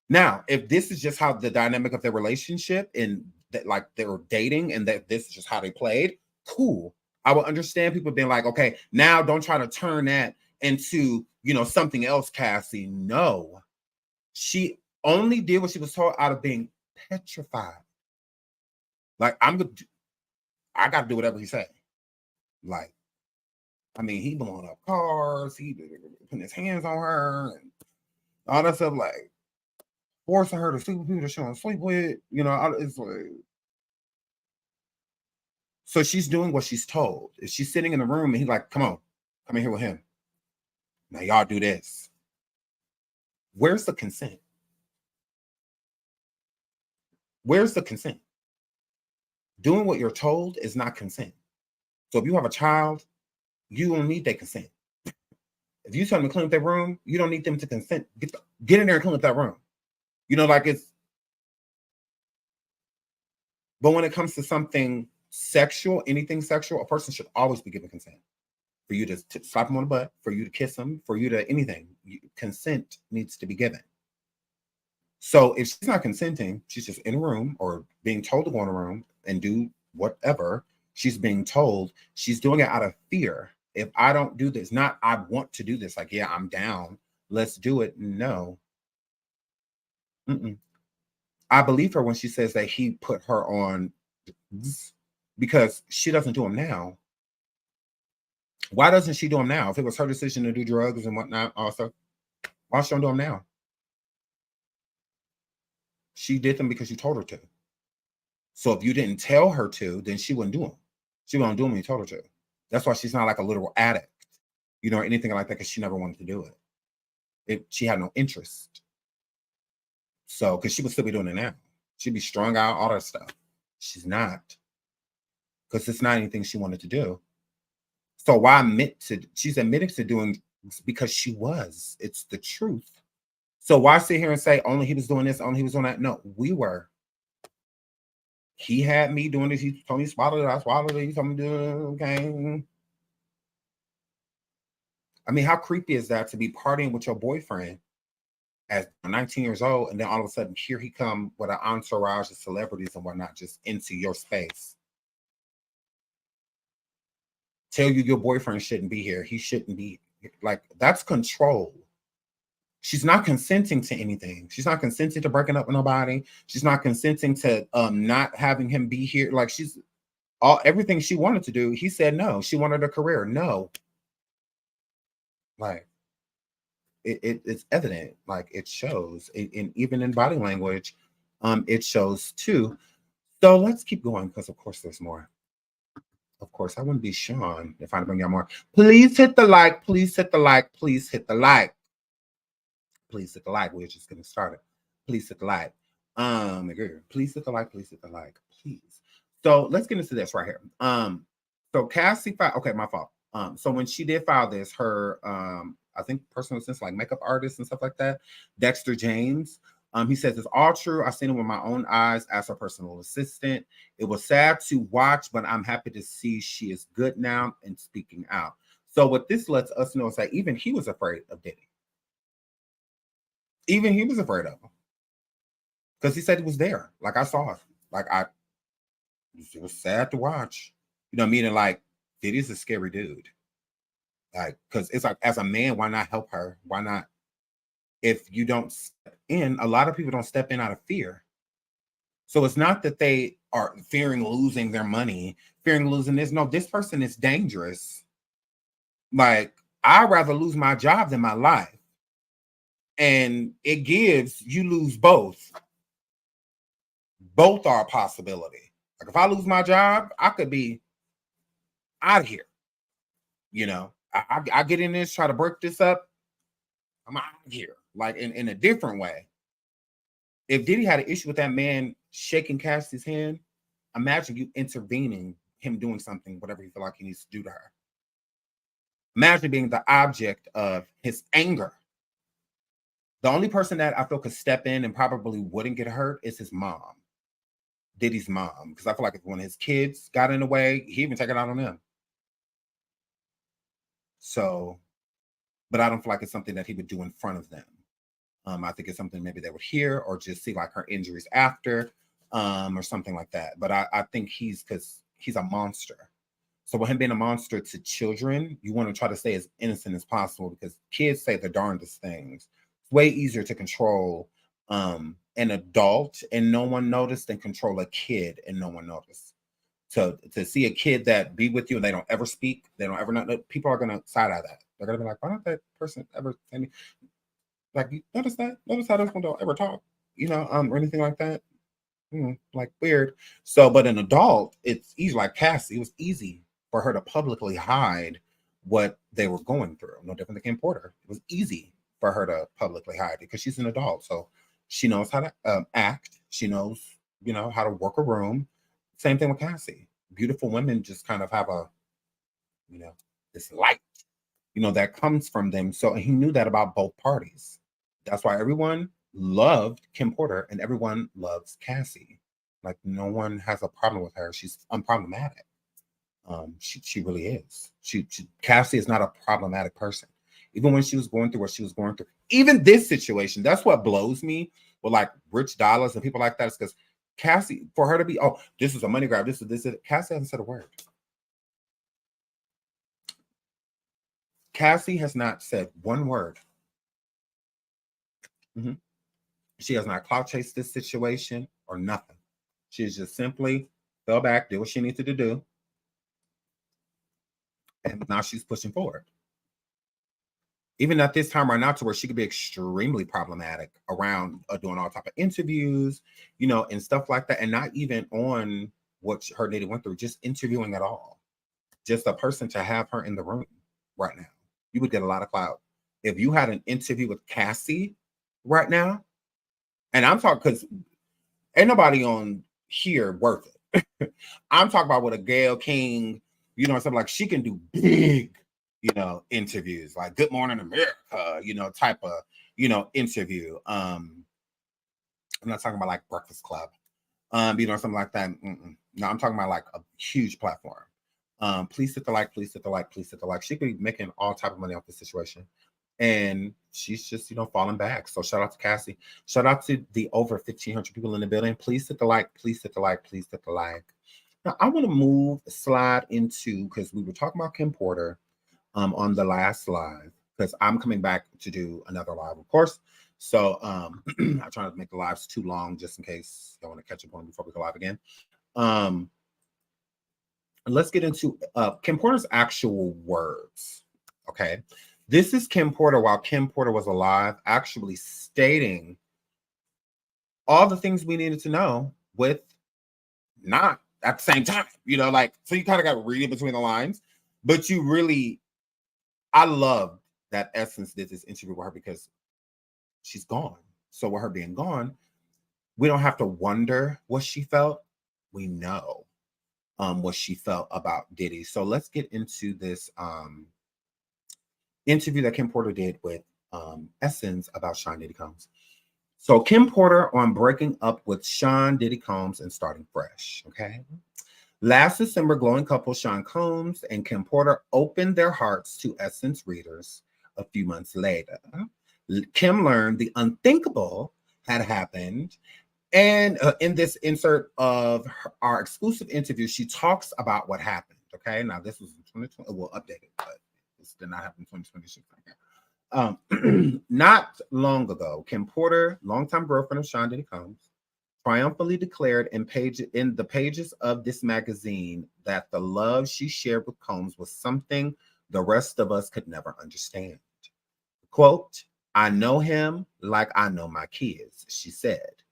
Now, if this is just how the dynamic of their relationship and that, like, they were dating and that this is just how they played, cool. I would understand people being like, okay, now don't try to turn that into, you know, something else, Cassie. No. She only did what she was told out of being petrified. Like, I got to do whatever he said. Like, I mean, he blowing up cars, he putting his hands on her, and all that stuff, like forcing her to sleep with people that she don't sleep with. You know, it's like, so she's doing what she's told. If she's sitting in the room and he's like, come on, come in here with him. Now y'all do this. Where's the consent? Where's the consent? Doing what you're told is not consent. So if you have a child, you don't need their consent. If you tell them to clean up their room, you don't need them to consent. Get in there and clean up that room. You know, like it's. But when it comes to something sexual, anything sexual, a person should always be given consent. For you to slap him on the butt, for you to kiss him, for you to anything, consent needs to be given. So if she's not consenting, she's just in a room or being told to go in a room and do whatever she's being told, she's doing it out of fear. If I don't do this, not I want to do this, like, yeah, I'm down, let's do it. No. I believe her when she says that he put her on, because she doesn't do them now. Why doesn't she do them now? If it was her decision to do drugs and whatnot also, why she don't do them now? She did them because you told her to. So if you didn't tell her to, then she wouldn't do them. She won't do them when you told her to. That's why she's not like a literal addict, you know, or anything like that, because she never wanted to do it. She had no interest. So, because she would still be doing it now. She'd be strung out, all that stuff. She's not. Because it's not anything she wanted to do. So why she's admitted to doing, because she was. It's the truth. So why sit here and say, only he was doing this, only he was doing that? No, we were. He had me doing this. He told me to swallow it. I swallowed it. He told me to do it. Okay. I mean, how creepy is that to be partying with your boyfriend at 19 years old, and then all of a sudden here he come with an entourage of celebrities and whatnot just into your space. Tell you your boyfriend shouldn't be here. He shouldn't be. Like, that's control. She's not consenting to anything. She's not consenting to breaking up with nobody. She's not consenting to not having him be here. Like, she's everything she wanted to do. He said no. She wanted a career. No. Like, it's evident. Like, it shows. Even in body language, it shows too. So let's keep going, because of course there's more. Of course, I wouldn't be Sean if I didn't bring out more. Please hit the like. Please hit the like. Please hit the like. Please hit the like. We're just getting started. Please hit the like. Please hit the like. Please hit the like. Please. So let's get into this right here. So Cassie filed. Okay, my fault. So when she did file this, her I think personal assistant, like makeup artist and stuff like that, Dexter James. He says it's all true. I've seen it with my own eyes as her personal assistant. It was sad to watch, but I'm happy to see she is good now and speaking out. So what this lets us know is that even he was afraid of Diddy. Even he was afraid of him. Because he said he was there. Like, I saw it. Like, it was sad to watch. You know, meaning like, Diddy's a scary dude. Like, because it's like, as a man, why not help her? Why not? If you don't step in, a lot of people don't step in out of fear. So it's not that they are fearing losing their money, fearing losing this. No, this person is dangerous. Like, I'd rather lose my job than my life. And it gives, you lose both. Both are a possibility. Like, if I lose my job, I could be out of here. You know, I get in this, try to break this up. I'm out of here, like in a different way. If Diddy had an issue with that man shaking Cassie's hand, imagine you intervening, him doing something, whatever you feel like he needs to do to her. Imagine being the object of his anger. The only person that I feel could step in and probably wouldn't get hurt is his mom, Diddy's mom, because I feel like if one of his kids got in the way, he even take it out on them. So, but I don't feel like it's something that he would do in front of them. I think it's something maybe they would hear or just see like her injuries after, or something like that. But I think because he's a monster. So with him being a monster to children, you want to try to stay as innocent as possible because kids say the darndest things. It's way easier to control an adult and no one noticed than control a kid and no one noticed. To see a kid that be with you and they don't ever speak, they don't ever know, people are gonna side eye that. They're gonna be like, why don't that person ever say me? Like, you notice that? Notice how this one don't ever talk, or anything like that. Like weird. So, but an adult, it's easy. Like Cassie, it was easy for her to publicly hide what they were going through. No different than Kim Porter. It was easy for her to publicly hide because she's an adult, so she knows how to act. She knows, how to work a room. Same thing with Cassie. Beautiful women just kind of have a, this light, that comes from them. So he knew that about both parties. That's why everyone loved Kim Porter and everyone loves Cassie. Like no one has a problem with her. She's unproblematic. She really is. Cassie is not a problematic person. Even when she was going through what she was going through, even this situation, that's what blows me with like Rich Dollars and people like that is because Cassie, for her to be, oh, this is a money grab, this is Cassie hasn't said a word. Cassie has not said one word. She has not clout chased this situation or nothing. She's just simply fell back, did what she needed to do. And now she's pushing forward. Even at this time right now to where she could be extremely problematic around doing all type of interviews, and stuff like that. And not even on what her lady went through, just interviewing at all. Just a person to have her in the room right now. You would get a lot of clout. If you had an interview with Cassie right now, and I'm talking because ain't nobody on here worth it. I'm talking about with a Gayle King, something like she can do big, interviews like Good Morning America, type of, interview. I'm not talking about like Breakfast Club, something like that. No, I'm talking about like a huge platform. Please hit the like, please hit the like, please hit the like. She could be making all type of money off this situation. And she's just, falling back. So shout out to Cassie. Shout out to the over 1,500 people in the building. Please hit the like, please hit the like, please hit the like. Now, I want to slide into, because we were talking about Kim Porter on the last live, because I'm coming back to do another live, of course. So I try not to make the lives too long, just in case I want to catch up on before we go live again. Let's get into Kim Porter's actual words, okay? This is Kim Porter while Kim Porter was alive, actually stating all the things we needed to know with not at the same time, so you kind of got to read it between the lines, but I love that Essence did this interview with her because she's gone. So with her being gone, we don't have to wonder what she felt. We know what she felt about Diddy. So let's get into this interview that Kim Porter did with Essence about Sean Diddy Combs. So Kim Porter on breaking up with Sean Diddy Combs and starting fresh, okay? Last December, glowing couple Sean Combs and Kim Porter opened their hearts to Essence readers a few months later. Kim learned the unthinkable had happened. And in this insert of our exclusive interview, she talks about what happened, okay? Now, this was in 2020. We'll update it, but this did not happen in 2026. Not long ago, Kim Porter, longtime girlfriend of Sean Diddy Combs, triumphantly declared in the pages of this magazine that the love she shared with Combs was something the rest of us could never understand. Quote, "I know him like I know my kids," she said.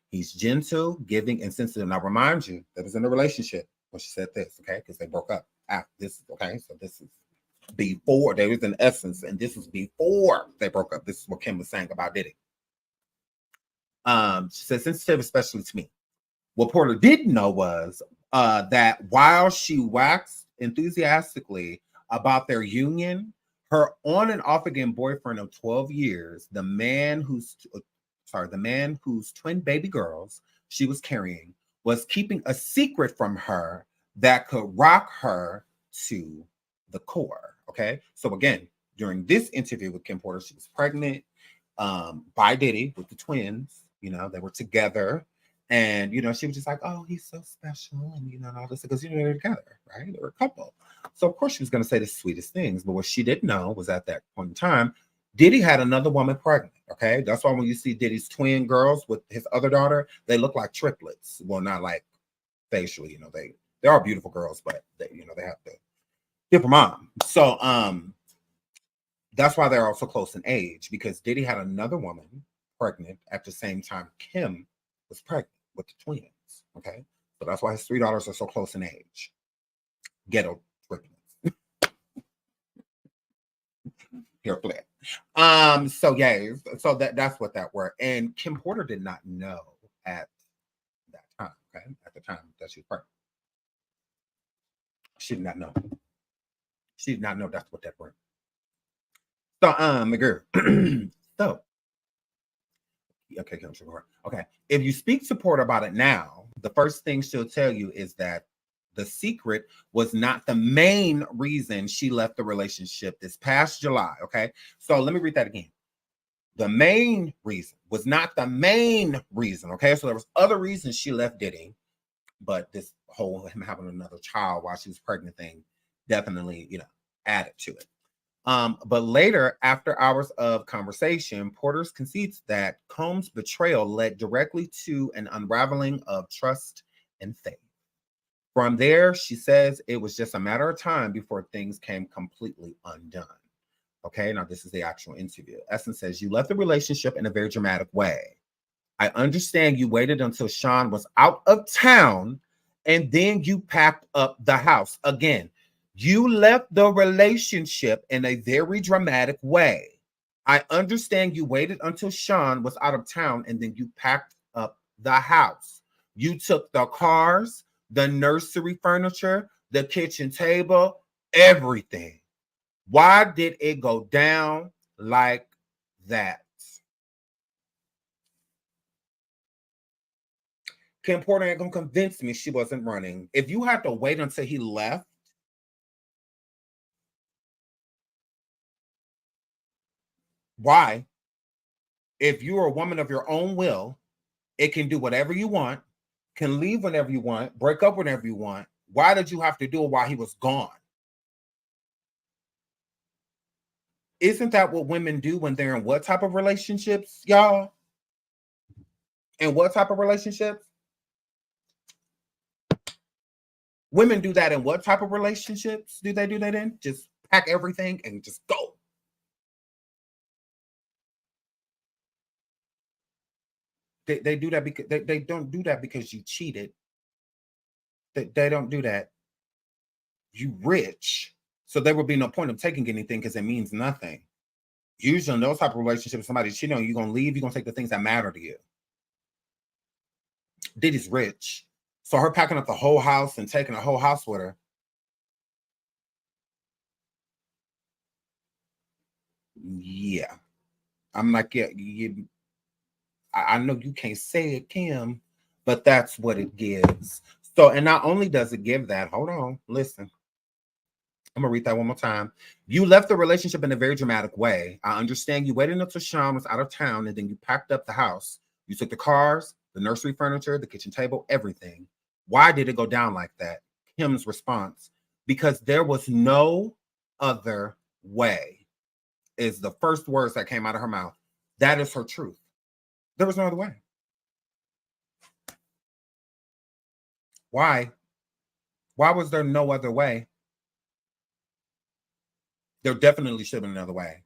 "He's gentle, giving, and sensitive." Now, remind you, that was in a relationship when she said this, okay? Because they broke up. after this. Okay, so this is before there was an essence, and this was before they broke up. This is what Kim was saying about Diddy. She said, sensitive, especially to me. What Porter didn't know was that while she waxed enthusiastically about their union, her on and off again boyfriend of 12 years, the man whose twin baby girls she was carrying, was keeping a secret from her that could rock her to the core. Okay. So again, during this interview with Kim Porter, she was pregnant by Diddy with the twins. You know, they were together. And, you know, she was just like, oh, he's so special. And, you know, and all this because, you know, they're together, right? They were a couple. So, of course, she was going to say the sweetest things. But what she didn't know was at that point in time, Diddy had another woman pregnant. Okay. That's why when you see Diddy's twin girls with his other daughter, they look like triplets. Well, not like facially, you know, they are beautiful girls, but they, you know, they have the different mom. So, that's why they're also close in age, because Diddy had another woman pregnant at the same time Kim was pregnant with the twins. Okay. So that's why his three daughters are so close in age. Ghetto triplets. Here, flip. So yeah, so that's what that were. And Kim Porter did not know at that time, okay? At the time that she was pregnant. She did not know. She did not know that's what that were. So my girl. So okay, okay. If you speak to Porter about it now, the first thing she'll tell you is that the secret was not the main reason she left the relationship this past July. Okay, so let me read that again. The main reason was not the main reason. Okay, so there was other reasons she left Diddy, but this whole him having another child while she was pregnant thing definitely, you know, added to it. But later, after hours of conversation, Porter concedes that Combs' betrayal led directly to an unraveling of trust and faith. From there, she says it was just a matter of time before things came completely undone. Okay, now this is the actual interview. Essence says, you left the relationship in a very dramatic way. I understand you waited until Sean was out of town and then you packed up the house. Again, you left the relationship in a very dramatic way. I understand you waited until Sean was out of town and then you packed up the house. You took the cars, the nursery furniture, the kitchen table, everything. Why did it go down like that? Kim Porter ain't gonna convince me she wasn't running. If you had to wait until he left, why? If you're a woman of your own will, it can do whatever you want, can leave whenever you want, break up whenever you want. Why did you have to do it while he was gone? Isn't that what women do when they're in what type of relationships, y'all? And what type of relationships? Women do that in what type of relationships do they do that in? Just pack everything and just go. They do that because they don't do that because you cheated. They don't do that. You rich. So there would be no point of taking anything because it means nothing. Usually in those type of relationships, somebody cheating on you, you're going to leave, you're going to take the things that matter to you. Diddy's rich. So her packing up the whole house and taking the whole house with her. Yeah. I'm like, yeah, I know you can't say it, Kim, but that's what it gives. So, and not only does it give that, hold on, listen. I'm going to read that one more time. You left the relationship in a very dramatic way. I understand you waited until Sean was out of town and then you packed up the house. You took the cars, the nursery furniture, the kitchen table, everything. Why did it go down like that? Kim's response, because there was no other way, is the first words that came out of her mouth. That is her truth. There was no other way. Why? Why was there no other way? There definitely should have been another way.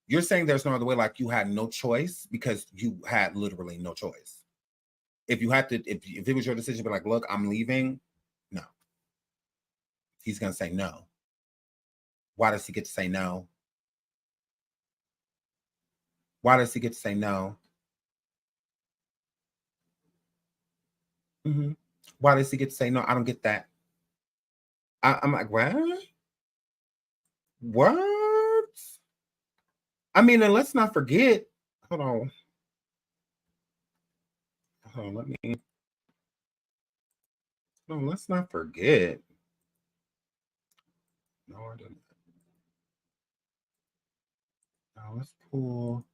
You're saying there's no other way, like you had no choice, because you had literally no choice. If you had to, if it was your decision to be like, look, I'm leaving, no. he's going to say no. Why does he get to say no? Why does he get to say no? Why does he get to say no? I don't get that. I'm like, what? What? I mean, and let's not forget. Hold on. Let me. No, let's not forget. No, I didn't. Now let's pull.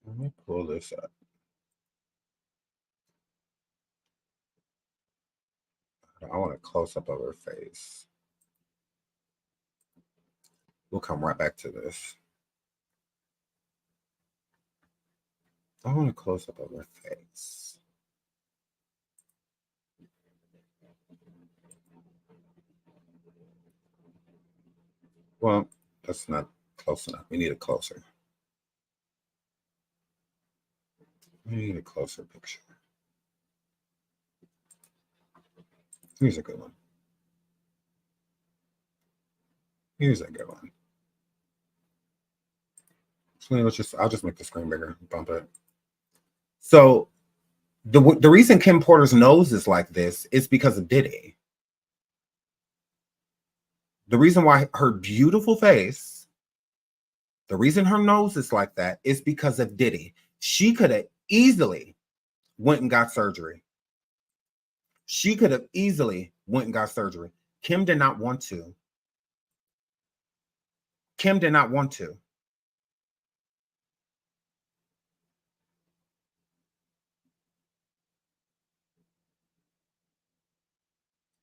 Let me pull this up. I want a close up of her face. We'll come right back to this. I want a close up of her face. Well, that's not close enough. We need a closer. We need a closer picture. Here's a good one. Here's a good one. So I'll just make the screen bigger, bump it. So the reason Kim Porter's nose is like this is because of Diddy. The reason why her beautiful face, the reason her nose is like that is because of Diddy. She could have easily went and got surgery. She could have easily went and got surgery. Kim did not want to. Kim did not want to.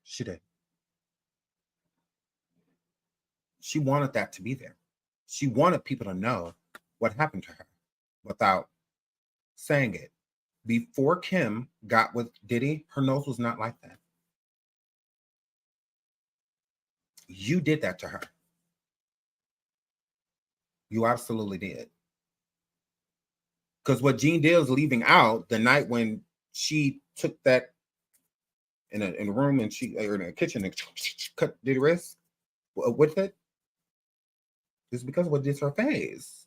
She did. She wanted that to be there. She wanted people to know what happened to her without saying it. Before Kim got with Diddy, her nose was not like that. You did that to her. You absolutely did. Because what Gene Dale's leaving out the night when she took that in a room and or in a kitchen and cut Diddy's wrist with it is because of what did to her face.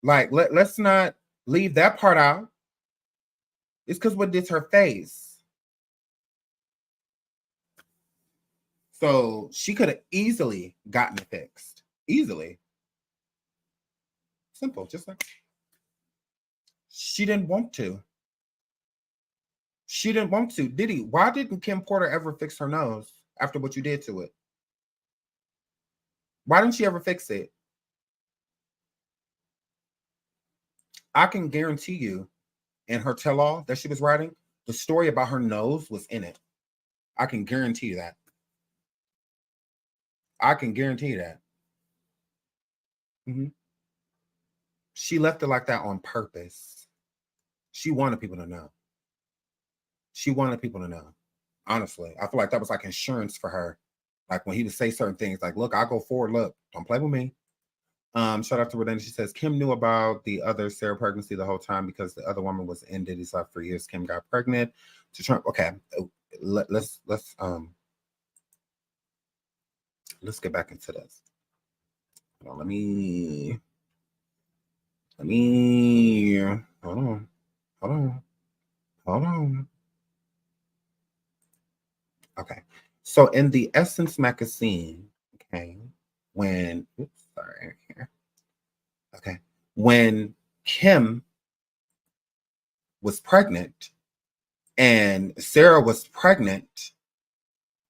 Like, let's not leave that part out. It's because what did to her face. So she could have easily gotten it fixed. Easily. Simple, just like she didn't want to. She didn't want to. Diddy, why didn't Kim Porter ever fix her nose after what you did to it? Why didn't she ever fix it? I can guarantee you in her tell-all that she was writing, the story about her nose was in it. I can guarantee you that. I can guarantee you that. She left it like that on purpose. She wanted people to know. She wanted people to know. Honestly, I feel like that was like insurance for her. Like when he would say certain things, like, look, I'll go forward. Look, don't play with me. Shout out to Renee. She says, Kim knew about the other Sarah pregnancy the whole time because the other woman was in Diddy's life for years. Kim got pregnant to Trump. Okay, let's get back into this. Hold on, hold on. Okay, so in the Essence magazine, okay, when Kim was pregnant and Sarah was pregnant,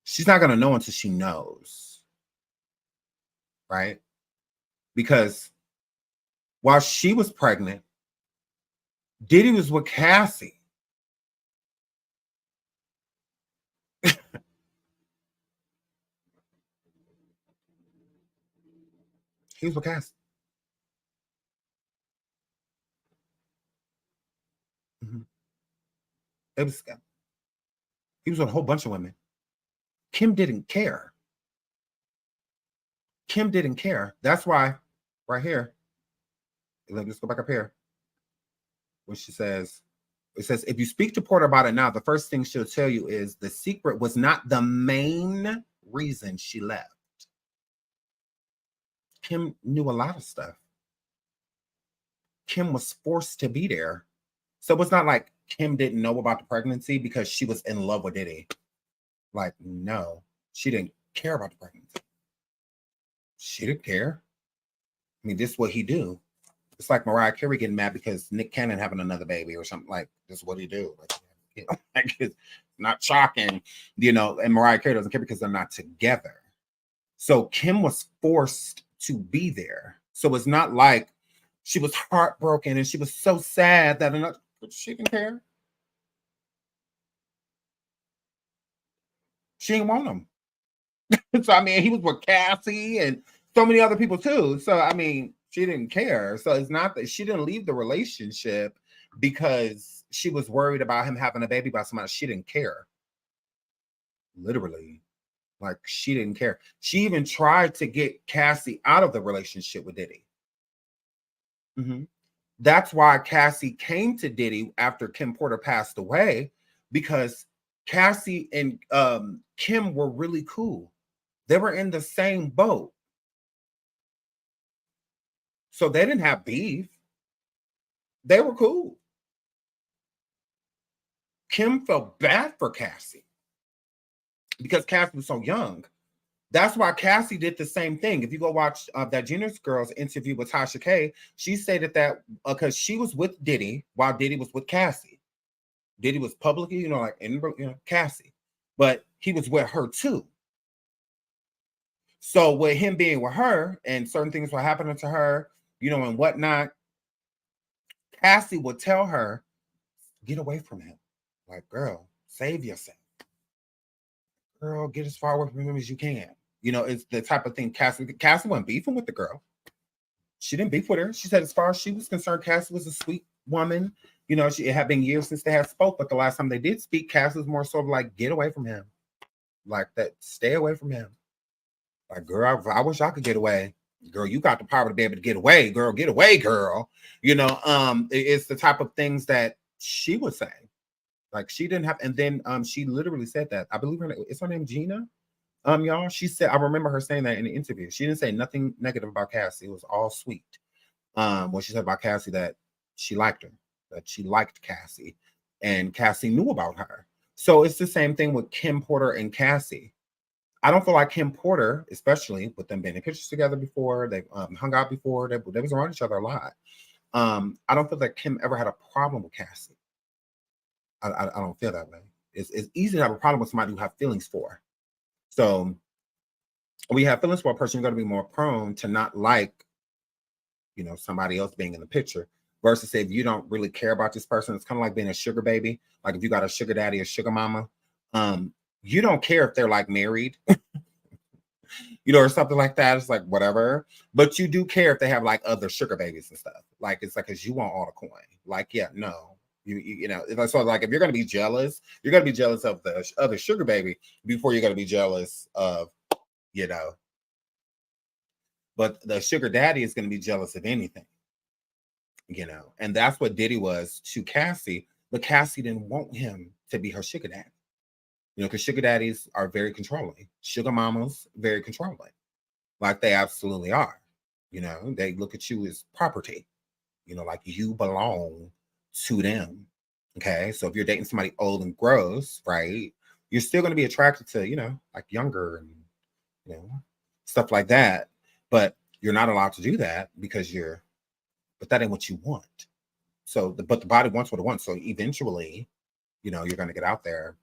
she's not going to know until she knows, right? Because while she was pregnant, Diddy was with Cassie. He was with Cassie. He was with a whole bunch of women. Kim didn't care. Kim didn't care. That's why right here. Let me just go back up here. When she says, it says, if you speak to Porter about it now, the first thing she'll tell you is the secret was not the main reason she left. Kim knew a lot of stuff. Kim was forced to be there. So it's not like Kim didn't know about the pregnancy because she was in love with Diddy. Like, no, she didn't care about the pregnancy. She didn't care. I mean, this is what he do. It's like Mariah Carey getting mad because Nick Cannon having another baby or something. Like, this is what he do. Like, you know, like it's not shocking, you know, and Mariah Carey doesn't care because they're not together. So Kim was forced to be there. So it's not like she was heartbroken and she was so sad that another, she didn't care. She didn't want him. So, I mean, he was with Cassie and so many other people too. So, I mean, she didn't care. So it's not that she didn't leave the relationship because she was worried about him having a baby by somebody. She didn't care. Literally. Like, she didn't care. She even tried to get Cassie out of the relationship with Diddy. That's why Cassie came to Diddy after Kim Porter passed away, because Cassie and Kim were really cool. They were in the same boat. So they didn't have beef. They were cool. Kim felt bad for Cassie because Cassie was so young. That's why Cassie did the same thing. If you go watch that Genius Girls interview with Tasha K, she stated that because she was with Diddy while Diddy was with Cassie. Diddy was publicly, you know, like in, you know, Cassie, but he was with her too. So with him being with her and certain things were happening to her, you know, and whatnot, Cassie would tell her, get away from him. Like, girl, save yourself. Girl, get as far away from him as you can. You know, it's the type of thing Cassie wasn't beefing with the girl. She didn't beef with her. She said as far as she was concerned, Cassie was a sweet woman. You know, it had been years since they had spoke, but the last time they did speak, Cassie was more sort of like, get away from him. Like that, stay away from him. Like, girl, I wish I could get away. Girl, you got the power to be able to get away, girl. Get away, girl. You know, it's the type of things that she would say. Like, she didn't have, and then she literally said that. I believe it's her name Gina. Y'all, she said, I remember her saying that in the interview. She didn't say nothing negative about Cassie. It was all sweet. When she said about Cassie that she liked her, that she liked Cassie, and Cassie knew about her. So it's the same thing with Kim Porter and Cassie. I don't feel like Kim Porter, especially with them being in pictures together before, they hung out before, they was around each other a lot. I don't feel like Kim ever had a problem with Cassie. I don't feel that way. It's easy to have a problem with somebody you have feelings for. So when you have feelings for a person, you're going to be more prone to not like, you know, somebody else being in the picture versus if you don't really care about this person. It's kind of like being a sugar baby. Like if you got a sugar daddy or sugar mama, you don't care if they're like married, you know, or something like that. It's like whatever, but you do care if they have like other sugar babies and stuff. Like it's like, cause you want all the coin. Like, yeah, no. You know, so like if you're gonna be jealous, you're gonna be jealous of the other sugar baby before you're gonna be jealous of, you know. But the sugar daddy is gonna be jealous of anything, you know, and that's what Diddy was to Cassie. But Cassie didn't want him to be her sugar daddy, you know, because sugar daddies are very controlling. Sugar mamas very controlling, like they absolutely are. You know, they look at you as property, you know, like you belong to them. Okay, so if you're dating somebody old and gross, right, you're still going to be attracted to, you know, like younger and, you know, stuff like that, but you're not allowed to do that because but that ain't what you want. So but the body wants what it wants, so eventually, you know, you're going to get out there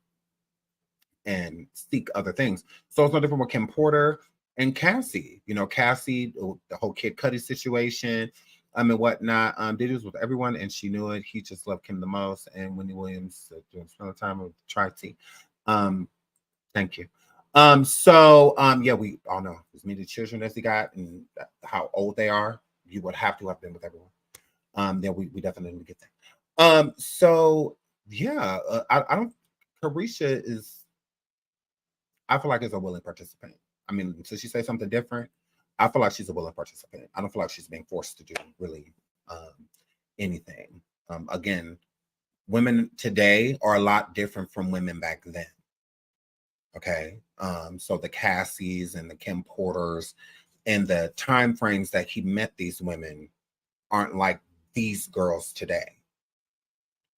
and seek other things. So it's no different with Kim Porter and Cassie. You know, Cassie, the whole Kid Cudi situation, and whatnot. Diddy was with everyone, and she knew it. He just loved Kim the most. And Wendy Williams doing spend time with Tri-T. Thank you. Yeah, we all know as many children as he got and how old they are. You would have to have been with everyone. Yeah, we definitely get that. I don't. Carisha is. I feel like is a willing participant. I mean, so she say something different. I feel like she's a willing participant. I don't feel like she's being forced to do really anything. Again, women today are a lot different from women back then. Okay. So the Cassies and the Kim Porters and the time frames that he met these women aren't like these girls today.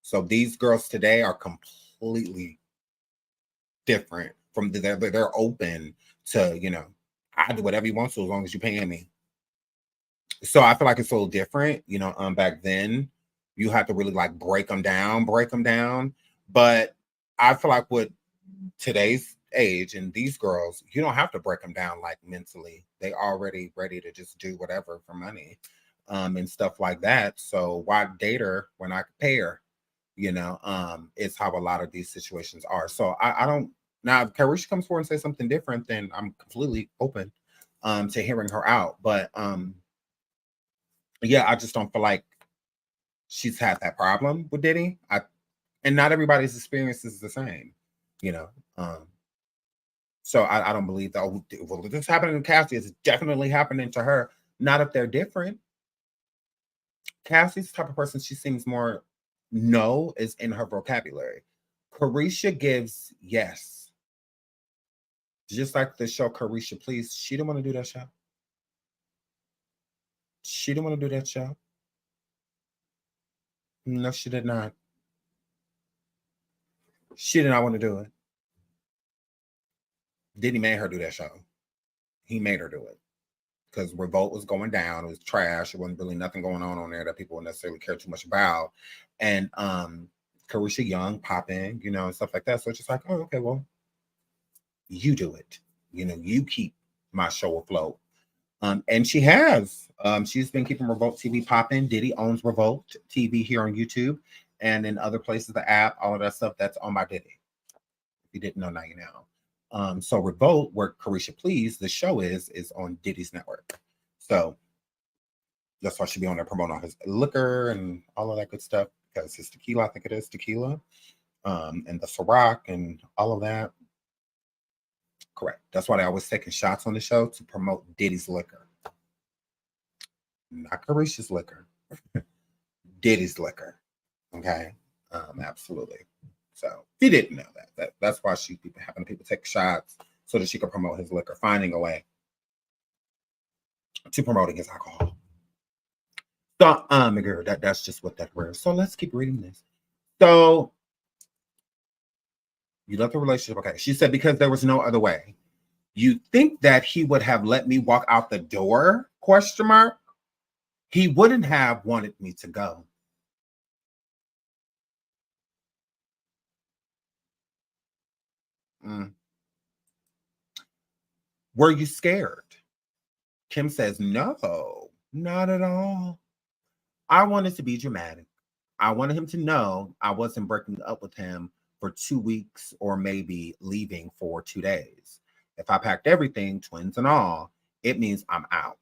So these girls today are completely different from they're open to, you know, I do whatever you want to as long as you're paying me. So I feel like it's a little different, you know. Back then you had to really like break them down. But I feel like with today's age and these girls, you don't have to break them down like mentally. They already ready to just do whatever for money, and stuff like that. So why date her when I could pay her? You know, it's how a lot of these situations are. So I don't. Now, if Carisha comes forward and says something different, then I'm completely open to hearing her out. But yeah, I just don't feel like she's had that problem with Diddy. And not everybody's experience is the same, you know. So I don't believe that. Oh, well, this happening to Cassie is definitely happening to her. Not if they're different. Cassie's the type of person, she seems more no is in her vocabulary. Carisha gives yes. Just like the show Carisha Please, she didn't want to do that show. She didn't want to do that show. No, she did not. She did not want to do it. Diddy made her do that show. He made her do it. Because Revolt was going down. It was trash. There wasn't really nothing going on there that people would necessarily care too much about. And Carisha Young popping, you know, and stuff like that. So it's just like, oh, okay, well, you do it. You know, you keep my show afloat. And she has. She's been keeping Revolt TV popping. Diddy owns Revolt TV here on YouTube and in other places, the app, all of that stuff that's owned by Diddy. If you didn't know, now you know. So Revolt, where Carisha Please, the show is on Diddy's network. So that's why she'll be on there promoting all his liquor and all of that good stuff, because his tequila, I think it is tequila, and the Ciroc and all of that. Correct. That's why they always taking shots on the show to promote Diddy's liquor. Not Carisha's liquor. Diddy's liquor. Okay. Absolutely. So if you didn't know that's why she be having people take shots so that she could promote his liquor, finding a way to promoting his alcohol. So girl, that's just what that was. So let's keep reading this. So you left the relationship. Okay. She said, because there was no other way. You think that he would have let me walk out the door? Question mark. He wouldn't have wanted me to go. Were you scared? Kim says, no, not at all. I wanted to be dramatic. I wanted him to know I wasn't breaking up with him for 2 weeks or maybe leaving for 2 days. If I packed everything, twins and all, it means I'm out.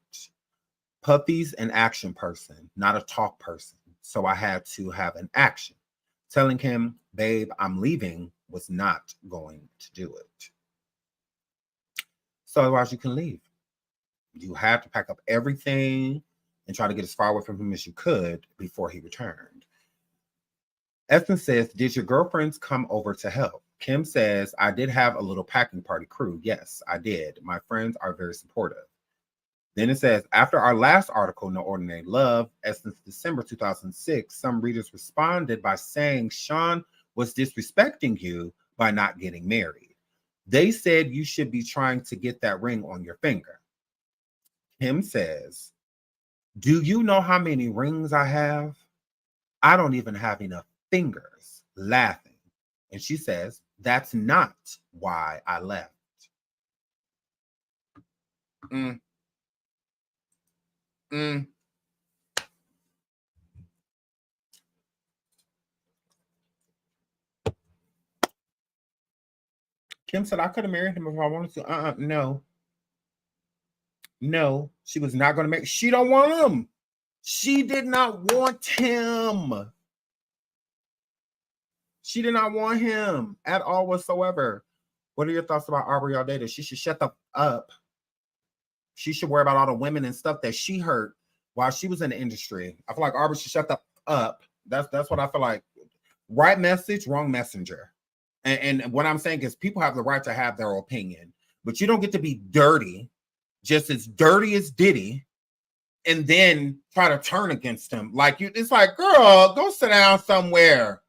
Puffy's an action person, not a talk person. So I had to have an action. Telling him, babe, I'm leaving was not going to do it. So otherwise you can leave. You have to pack up everything and try to get as far away from him as you could before he returned. Essence says, did your girlfriends come over to help? Kim says, I did have a little packing party crew. Yes, I did. My friends are very supportive. Then it says, after our last article, No Ordinary Love, Essence December 2006, some readers responded by saying Sean was disrespecting you by not getting married. They said you should be trying to get that ring on your finger. Kim says, do you know how many rings I have? I don't even have enough fingers. Laughing. And she says, that's not why I left. Kim said, I could have married him if I wanted to. No. No, she was not going to make. She don't want him. She did not want him. She did not want him at all whatsoever. What are your thoughts about Aubrey Aldana? She should shut the up. She should worry about all the women and stuff that she hurt while she was in the industry. I feel like Aubrey should shut up. That's what I feel like. Right message, wrong messenger. And what I'm saying is people have the right to have their opinion, but you don't get to be dirty, just as dirty as Diddy, and then try to turn against him. Like it's like, girl, go sit down somewhere.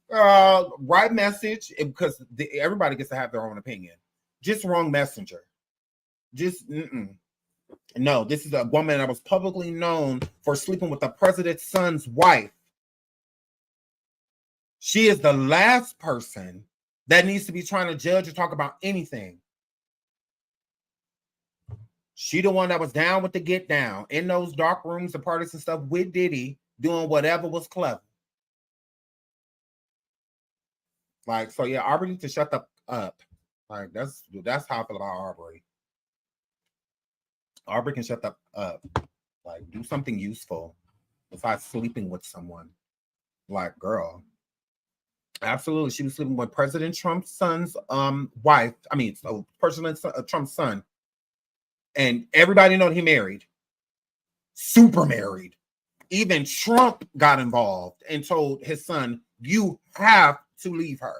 Right message, because everybody gets to have their own opinion. Just wrong messenger. Just no. This is a woman that was publicly known for sleeping with the president's son's wife. She is the last person that needs to be trying to judge or talk about anything. She the one that was down with the get down in those dark rooms and parties and stuff with Diddy, doing whatever was clever. Like, so yeah, Aubrey needs to shut up. Like, that's how I feel about Aubrey. Aubrey can shut up. Like, do something useful besides sleeping with someone. Like, girl. Absolutely. She was sleeping with President Trump's son's wife. I mean, President Trump's son. And everybody know he married. Super married. Even Trump got involved and told his son, you have to leave her.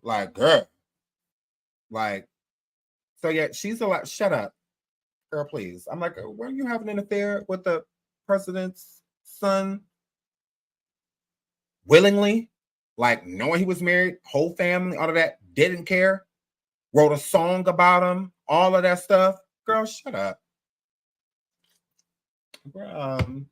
Like, girl. Like, so yeah, she's a lot. Shut up. Girl, please. I'm like, were you having an affair with the president's son? Willingly, like knowing he was married, whole family, all of that, didn't care, wrote a song about him, all of that stuff. Girl, shut up. Girl.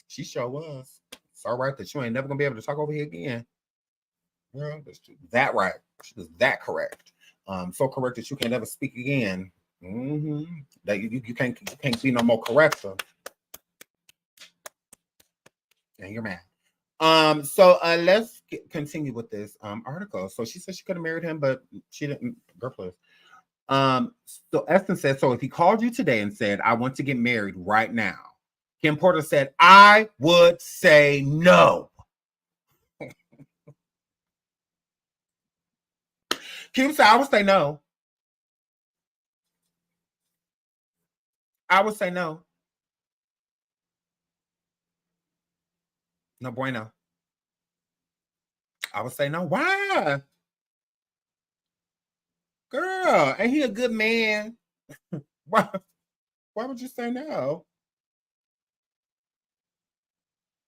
She sure was. It's all right that you ain't never gonna be able to talk over here again. Girl, that right. She was that correct. So correct that you can never speak again. That you can't be no more corrector. And you're mad. So let's continue with this article. So she said she could have married him, but she didn't. Girl, please. So Eston said, so if he called you today and said, I want to get married right now, Kim Porter said, I would say no. Kim said, I would say no. I would say no. No bueno. I would say no. Why? Girl, ain't he a good man? Why would you say no?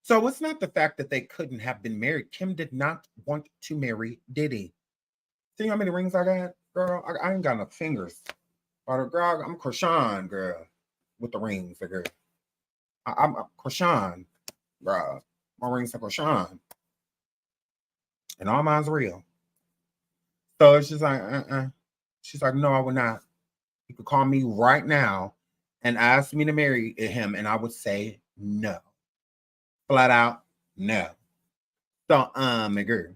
So it's not the fact that they couldn't have been married. Kim did not want to marry Diddy. See how many rings I got? Girl, I ain't got enough fingers. But girl, I'm Krishan, girl, with the rings, girl. I'm Krishan, girl. My rings are Krishan. And all mine's real. So it's just like, She's like, no, I would not. You could call me right now and ask me to marry him, and I would say no. Flat out, no. So, my girl.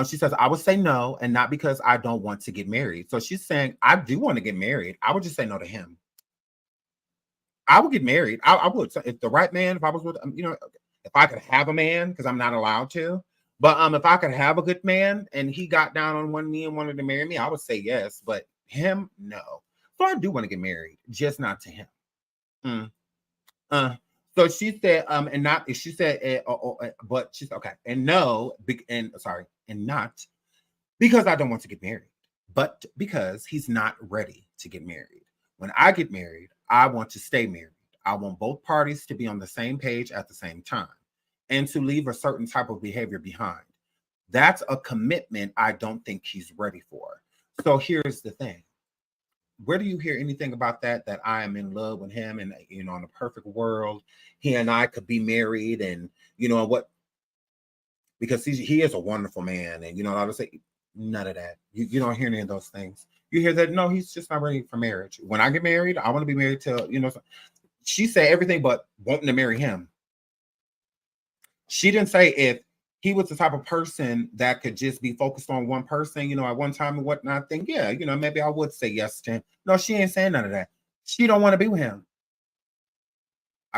She says, I would say no, and not because I don't want to get married. So she's saying, I do want to get married. I would just say no to him. I would get married. I would. So if the right man, if I was with, if I could have a man, because I'm not allowed to. But if I could have a good man and he got down on one knee and wanted to marry me, I would say yes. But him, no. So I do want to get married, just not to him. So she said, and not, she said, but she's okay, and no, and not because I don't want to get married, but because he's not ready to get married. When I get married, I want to stay married. I want both parties to be on the same page at the same time and to leave a certain type of behavior behind. That's a commitment I don't think he's ready for. So here's the thing. Where do you hear anything about that I am in love with him and, in a perfect world, he and I could be married and, what? Because he is a wonderful man. And, I would say none of that. You don't hear any of those things. You hear that, no, he's just not ready for marriage. When I get married, I want to be married to, she said everything but wanting to marry him. She didn't say if he was the type of person that could just be focused on one person, at one time and whatnot, then yeah, maybe I would say yes to him. No, she ain't saying none of that. She don't want to be with him.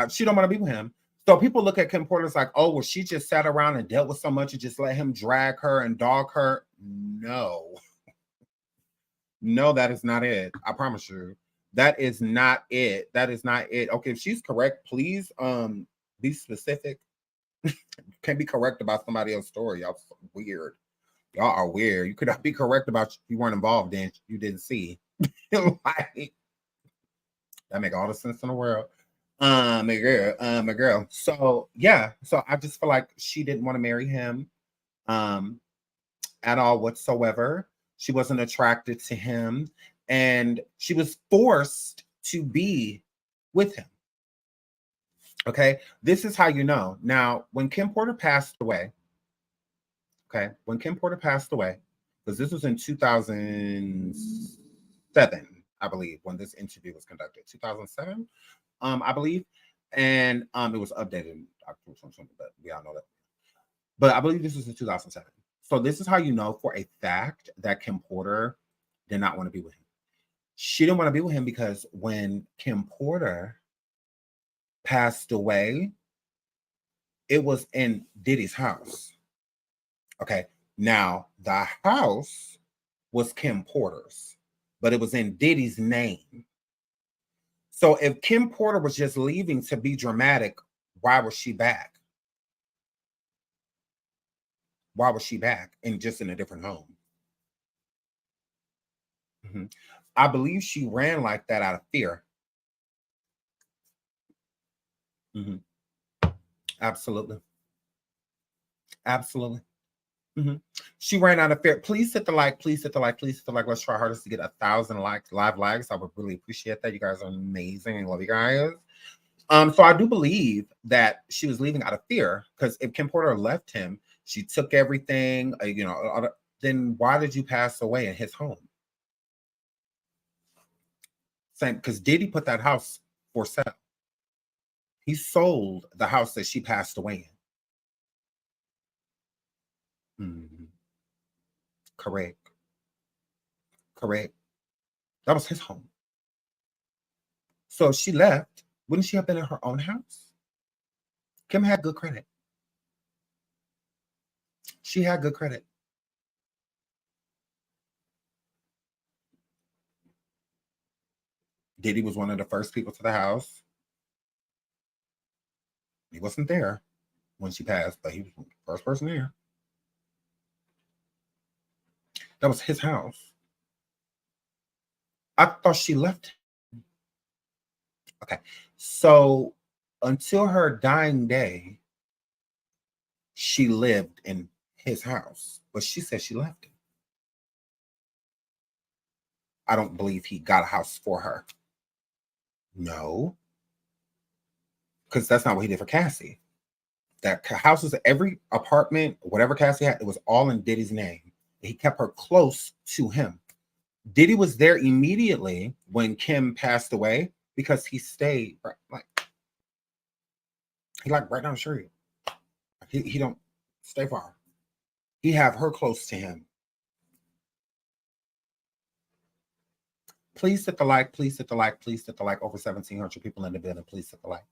She don't want to be with him. So people look at Kim Porter as like, oh, well, she just sat around and dealt with so much and just let him drag her and dog her. No. No, that is not it. I promise you. That is not it. That is not it. Okay, if she's correct, please be specific. Can't be correct about somebody else's story. Y'all weird. Y'all are weird. You could not be correct about you weren't involved in, you didn't see. Like, that make all the sense in the world. My girl. So yeah, so I just feel like she didn't want to marry him at all whatsoever. She wasn't attracted to him, and she was forced to be with him. Okay, this is how you know. Now, when Kim Porter passed away, okay, because this was in 2007, I believe, when this interview was conducted. 2007, I believe, and it was updated in October 2020, but we all know that. But I believe this was in 2007. So this is how you know for a fact that Kim Porter did not want to be with him. She didn't want to be with him because when Kim Porter passed away, it was in Diddy's house. Okay. Now, the house was Kim Porter's, but it was in Diddy's name. So if Kim Porter was just leaving to be dramatic, why was she back? Why was she back and just in a different home? Mm-hmm. I believe she ran like that out of fear. Mm-hmm. Absolutely. Absolutely. Mm-hmm. She ran out of fear. Please hit the like. Please hit the like. Please hit the like. Let's try our hardest to get 1,000 likes, live likes. I would really appreciate that. You guys are amazing. I love you guys. So I do believe that she was leaving out of fear, because if Kim Porter left him, she took everything, then why did you pass away in his home? Same, because Diddy put that house for sale. He sold the house that she passed away in. Mm-hmm. Correct. That was his home. So if she left, wouldn't she have been in her own house? Kim had good credit. She had good credit. Diddy was one of the first people to the house. He wasn't there when she passed, but he was the first person there. That was his house. I thought she left. Okay. So until her dying day, she lived in his house, but she said she left him. I don't believe he got a house for her. No. Because that's not what he did for Cassie. That houses, every apartment, whatever Cassie had, it was all in Diddy's name. He kept her close to him. Diddy was there immediately when Kim passed away because he stayed right down the street. He don't stay far. He have her close to him. Please hit the like. Please hit the like. Please hit the like. Over 1,700 people in the building. Please hit the like.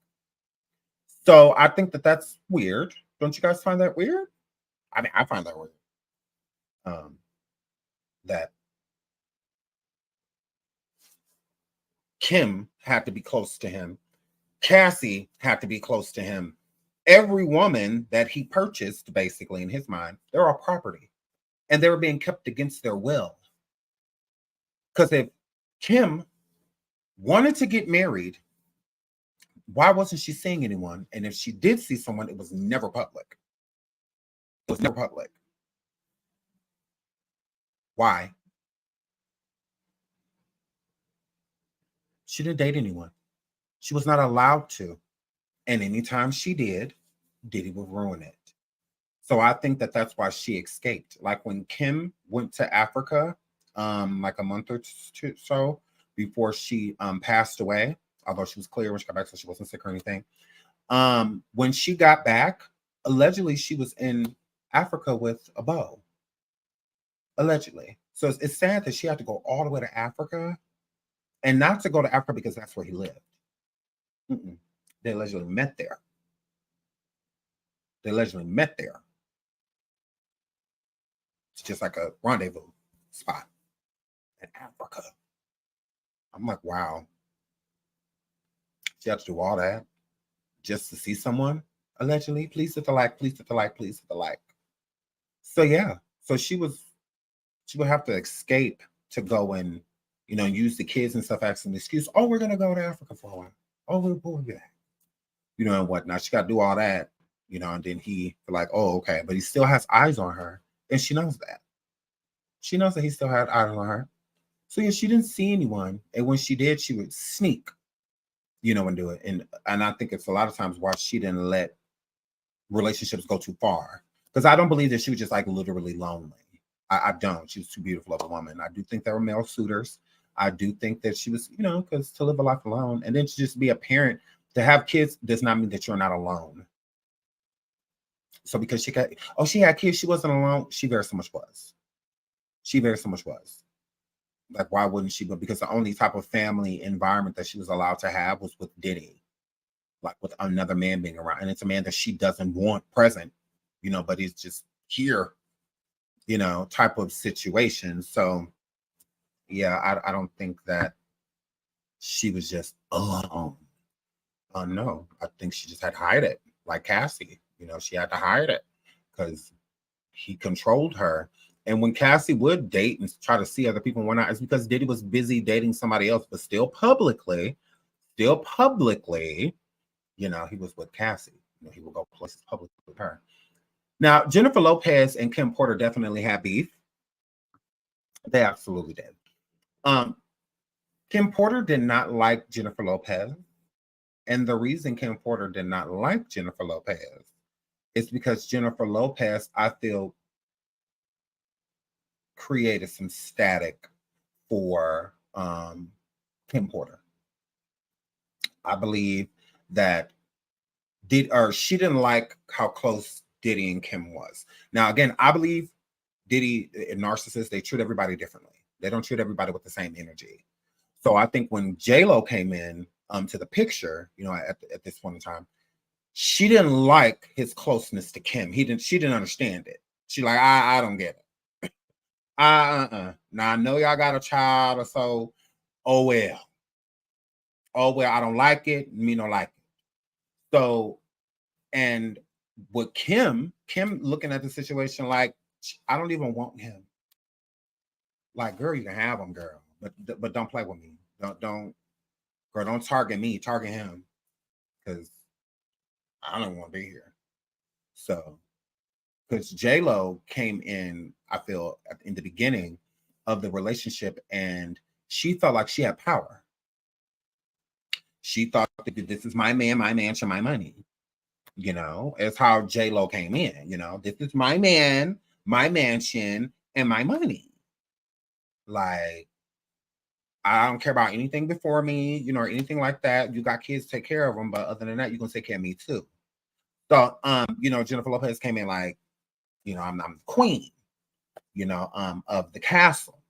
So I think that that's weird. Don't you guys find that weird? I mean, I find that weird. That Kim had to be close to him. Cassie had to be close to him. Every woman that he purchased, basically, in his mind, they're all property. And they were being kept against their will. Because if Kim wanted to get married, why wasn't she seeing anyone? And if she did see someone, it was never public. It was never public. Why? She didn't date anyone. She was not allowed to. And anytime she did, Diddy would ruin it. So I think that that's why she escaped. Like when Kim went to Africa, like a month or two so before she passed away, although she was clear when she got back, so she wasn't sick or anything. When she got back, allegedly she was in Africa with a beau. Allegedly. So it's sad that she had to go all the way to Africa, and not to go to Africa because that's where he lived. They allegedly met there. They allegedly met there. It's just like a rendezvous spot in Africa. I'm like, wow. She had to do all that just to see someone, allegedly. Please hit the like, please hit the like, please hit the like. So yeah. So she would have to escape to go and, use the kids and stuff as an excuse. Oh, we're gonna go to Africa for a while. Oh, we'll be back. And whatnot. She got to do all that, and then he like, oh, okay. But he still has eyes on her. And she knows that. She knows that he still had eyes on her. So yeah, she didn't see anyone. And when she did, she would sneak, and do it. And I think it's a lot of times why she didn't let relationships go too far. Because I don't believe that she was just like literally lonely. I don't. She was too beautiful of a woman. I do think there were male suitors. I do think that she was, because to live a life alone and then to just be a parent, to have kids does not mean that you're not alone. So because she had kids, she wasn't alone. She very so much was. She very so much was. Like, why wouldn't she? But because the only type of family environment that she was allowed to have was with Diddy, like with another man being around. And it's a man that she doesn't want present, but he's just here, type of situation. So, yeah, I don't think that she was just alone. No, I think she just had to hide it, like Cassie. She had to hide it because he controlled her. And when Cassie would date and try to see other people and whatnot, it's because Diddy was busy dating somebody else, but still publicly, he was with Cassie. He would go places publicly with her. Now, Jennifer Lopez and Kim Porter definitely had beef. They absolutely did. Kim Porter did not like Jennifer Lopez. And the reason Kim Porter did not like Jennifer Lopez is because Jennifer Lopez, I feel, created some static for Kim Porter. I believe that she didn't like how close Diddy and Kim was. Now, again, I believe Diddy and narcissists, they treat everybody differently. They don't treat everybody with the same energy. So I think when J-Lo came in to the picture, at this point in time, she didn't like his closeness to Kim. She didn't understand it. She like, I don't get it. Now I know y'all got a child or so. Oh well, I don't like it. Me don't like it. So, and with Kim looking at the situation like, I don't even want him. Like, girl, you can have him, girl, but don't play with me. Don't target me. Target him, because I don't want to be here. So, because J-Lo came in, I feel, in the beginning of the relationship, and she felt like she had power. She thought that this is my man, my mansion, my money. It's how J-Lo came in. This is my man, my mansion, and my money. Like, I don't care about anything before me, or anything like that. You got kids, take care of them, but other than that, you're gonna take care of me too. So, Jennifer Lopez came in like, I'm the queen, of the castle.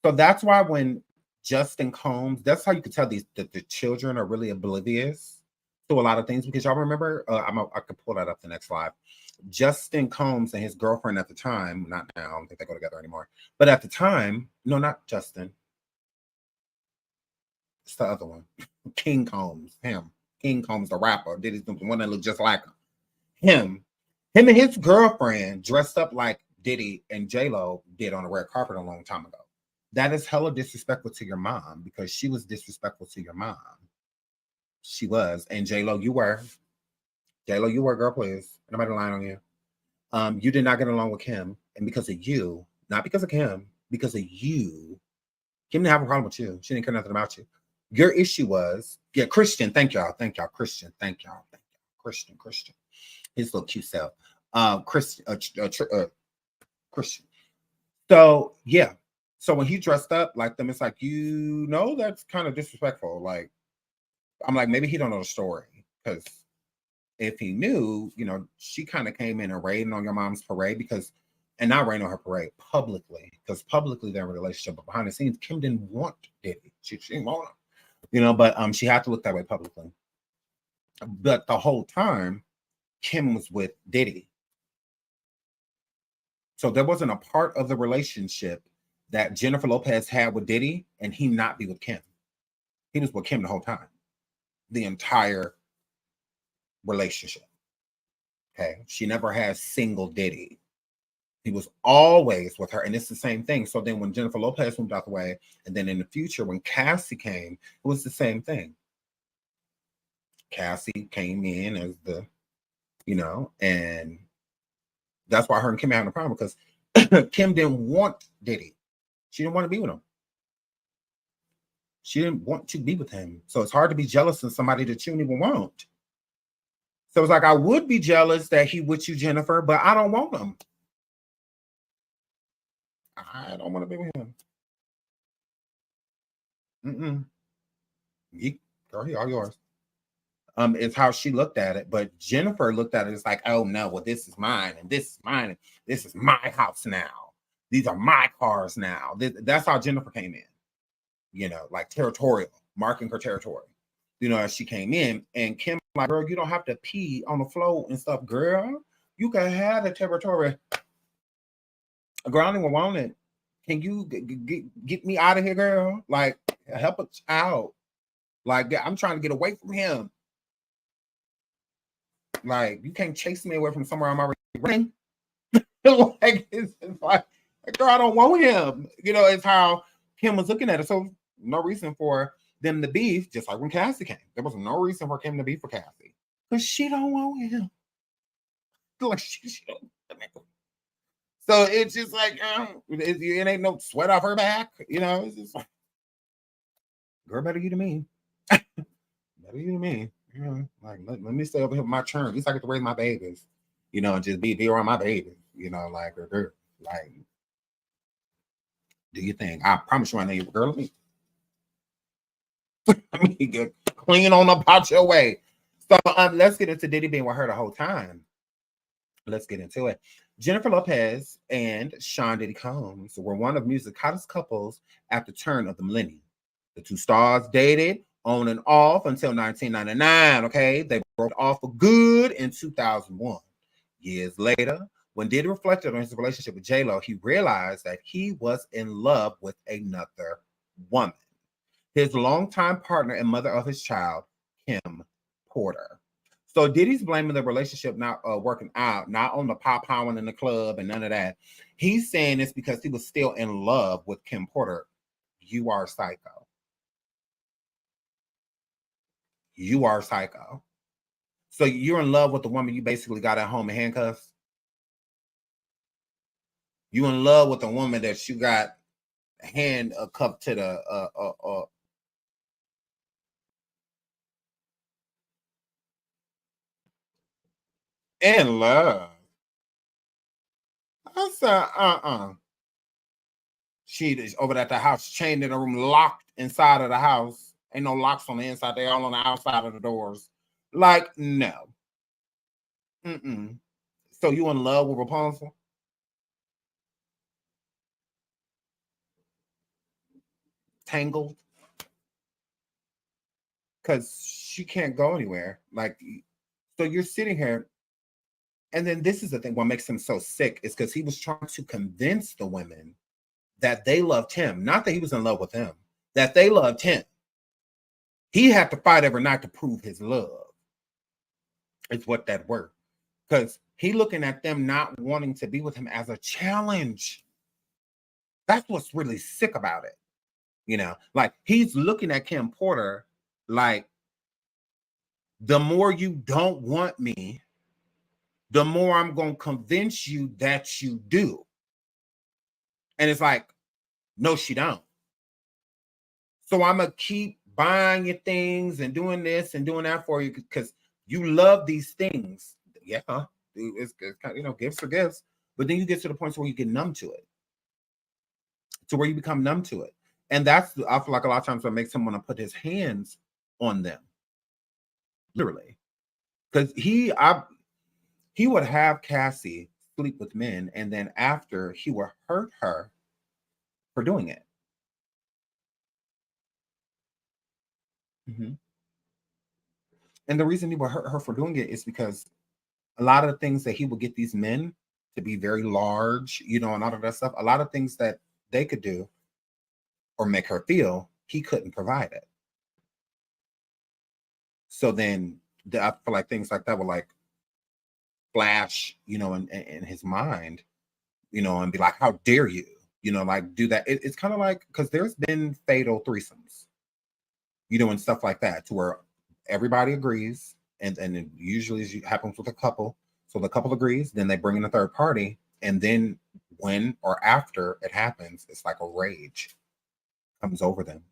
So that's why when Justin Combs, that's how you could tell that the children are really oblivious to a lot of things, because y'all remember, I could pull that up the next slide. Justin Combs and his girlfriend at the time, not now, I don't think they go together anymore, but at the time, no, not Justin. It's the other one. King Combs, him. King Combs, the rapper, Diddy's the one that looked just like him. Him and his girlfriend dressed up like Diddy and J-Lo did on the red carpet a long time ago. That is hella disrespectful to your mom, because she was disrespectful to your mom. She was. And J-Lo, you were. J-Lo, you were, girl, please. Nobody lying on you. You did not get along with Kim. And because of you, not because of Kim, because of you, Kim didn't have a problem with you. She didn't care nothing about you. Your issue was, Christian, thank y'all, Christian, Christian. His little cute self. Christian. So, yeah. So when he dressed up like them, it's like, that's kind of disrespectful. Like, I'm like, maybe he don't know the story, because if he knew, she kind of came in and raiding on your mom's parade, and not raiding on her parade publicly, because publicly they're in a relationship, but behind the scenes, Kim didn't want Diddy. She didn't want him, but she had to look that way publicly. But the whole time, Kim was with Diddy. So there wasn't a part of the relationship that Jennifer Lopez had with Diddy and he not be with Kim. He was with Kim the whole time, the entire relationship. Okay. She never had single Diddy. He was always with her. And it's the same thing. So then when Jennifer Lopez moved out the way, and then in the future, when Cassie came, it was the same thing. Cassie came in as the, and that's why her and Kim having a problem, because Kim didn't want Diddy. She didn't want to be with him. She didn't want to be with him. So it's hard to be jealous of somebody that you don't even want. So it's like, I would be jealous that he with you, Jennifer, but I don't want him. I don't want to be with him. Girl, he all yours. It's how she looked at it. But Jennifer looked at it as like, oh no, well, this is mine, and this is mine, and this is my house now. These are my cars now. That's how Jennifer came in, like territorial, marking her territory. As she came in, and Kim like, girl, you don't have to pee on the floor and stuff, girl. You can have the territory. Girl, I don't even want it. Can you get me out of here, girl? Like, help us out. Like, I'm trying to get away from him. Like, you can't chase me away from somewhere I'm already running. Like, it's like, girl, I don't want him. It's how Kim was looking at it. So no reason for them to beef, just like when Cassie came. There was no reason for Kim to beef for Cassie. Because she don't want him. Like, she don't. So it's just like, it ain't no sweat off her back. It's just like, girl, better you than me. Better you than me. Like, let me stay over here with my churn. At least I get to raise my babies, and just be around my babies, like, girl, like, do your thing. I promise you, I know you, girl. Let me get clean on about your way. So let's get into Diddy being with her the whole time. Let's get into it. Jennifer Lopez and Sean Diddy Combs were one of music's hottest couples at the turn of the millennium. The two stars dated on and off until 1999, okay? They broke off for good in 2001. Years later, when Diddy reflected on his relationship with J-Lo, he realized that he was in love with another woman. His longtime partner and mother of his child, Kim Porter. So Diddy's blaming the relationship not working out, not on the pop howling in the club and none of that. He's saying it's because he was still in love with Kim Porter. You are psycho. You are psycho. So you're in love with the woman you basically got at home in handcuffs? You in love with a woman that you got hand a cup to the in love. I said, She is over at the house, chained in a room, locked inside of the house. Ain't no locks on the inside. They all on the outside of the doors. Like, no. So you in love with Rapunzel? Tangled? Because she can't go anywhere. Like, so you're sitting here, and then this is the thing. What makes him so sick is because he was trying to convince the women that they loved him. Not that he was in love with them. That they loved him. He had to fight every night to prove his love. It's what that word. Because he looking at them not wanting to be with him as a challenge. That's what's really sick about it. Like, he's looking at Kim Porter like, the more you don't want me, the more I'm going to convince you that you do. And it's like, no, she don't. So I'm going to keep buying you things and doing this and doing that for you because you love these things. Yeah, it's kind of, gifts are gifts. But then you get to the point where you get numb to it. To where you become numb to it. And that's, I feel like a lot of times what makes him want to put his hands on them. Literally. Because he would have Cassie sleep with men, and then after he would hurt her for doing it. And the reason he would hurt her for doing it is because a lot of the things that he would get these men to be very large, you know, and all of that stuff, a lot of things that they could do or make her feel, he couldn't provide it. So then I feel like things like that would like flash, you know, in his mind, you know, and be like, how dare you, you know, like do that. It's kind of like, because there's been fatal threesomes, you know, and stuff like that, to where everybody agrees, and it usually happens with a couple. So the couple agrees, then they bring in a third party, and then when or after it happens, it's like a rage comes over them,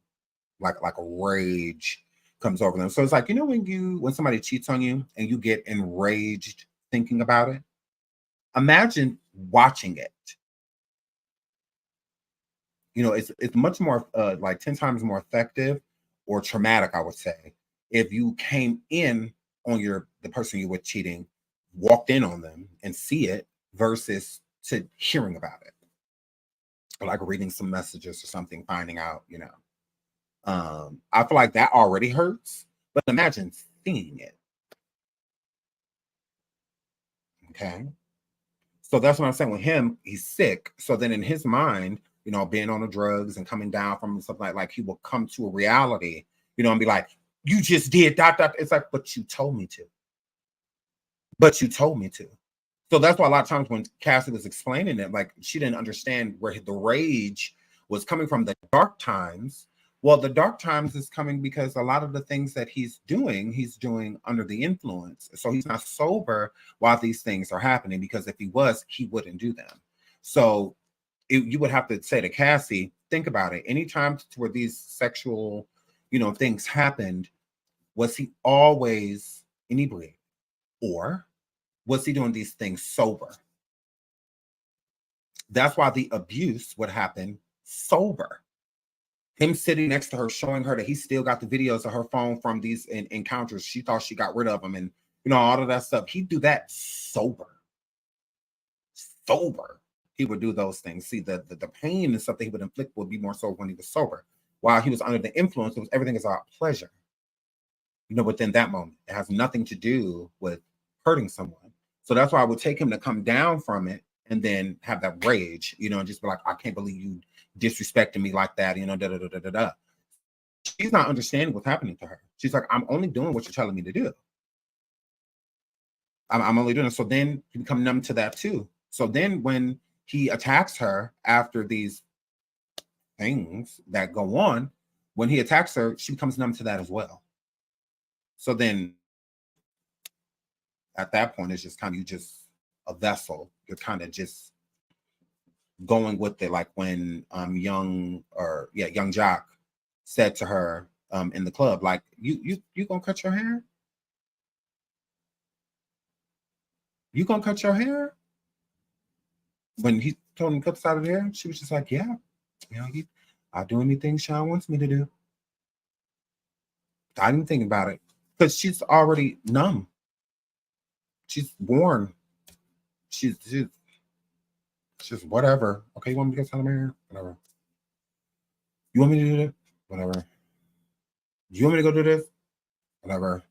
like a rage comes over them. So it's like, you know, when somebody cheats on you and you get enraged thinking about it, imagine watching it. You know, it's much more like 10 times more effective or traumatic, I would say, if you came in on the person you were cheating, walked in on them and see it, versus to hearing about it, or like reading some messages or something, finding out, you know. I feel like that already hurts, but imagine seeing it. Okay. So that's what I'm saying with him. He's sick. So then in his mind, you know, being on the drugs and coming down from something like he will come to a reality, you know, and be like, you just did that. It's like, but you told me to. But you told me to. So that's why a lot of times when Cassie was explaining it, like she didn't understand where the rage was coming from, the dark times. Well, the dark times is coming because a lot of the things that he's doing under the influence. So he's not sober while these things are happening, because if he was, he wouldn't do them. So you would have to say to Cassie, think about it. Anytime where these sexual, you know, things happened, was he always inebriated, or was he doing these things sober? That's why the abuse would happen sober. Him sitting next to her, showing her that he still got the videos of her phone from these encounters. She thought she got rid of them, and you know, all of that stuff. He'd do that sober. Sober. He would do those things. See, the pain and stuff that he would inflict would be more so when he was sober. While he was under the influence, everything is about pleasure. You know, within that moment, it has nothing to do with hurting someone. So that's why I would take him to come down from it and then have that rage, you know, and just be like, I can't believe you disrespecting me like that, you know, da da da da da da. She's not understanding what's happening to her. She's like, I'm only doing what you're telling me to do. I'm only doing it. So then you become numb to that too. So then when he attacks her after these things that go on, when he attacks her, she becomes numb to that as well. So then at that point, it's just kind of, you just a vessel. You're kind of just going with it. Like when young Jock said to her in the club, like, you gonna cut your hair? You gonna cut your hair? When he told him to cut the side of the hair, she was just like, yeah, you know, I'll do anything Sean wants me to do. I didn't think about it because she's already numb. She's worn. She's just whatever. Okay, you want me to get some hair? Whatever. You want me to do that? Whatever. You want me to go do this? Whatever.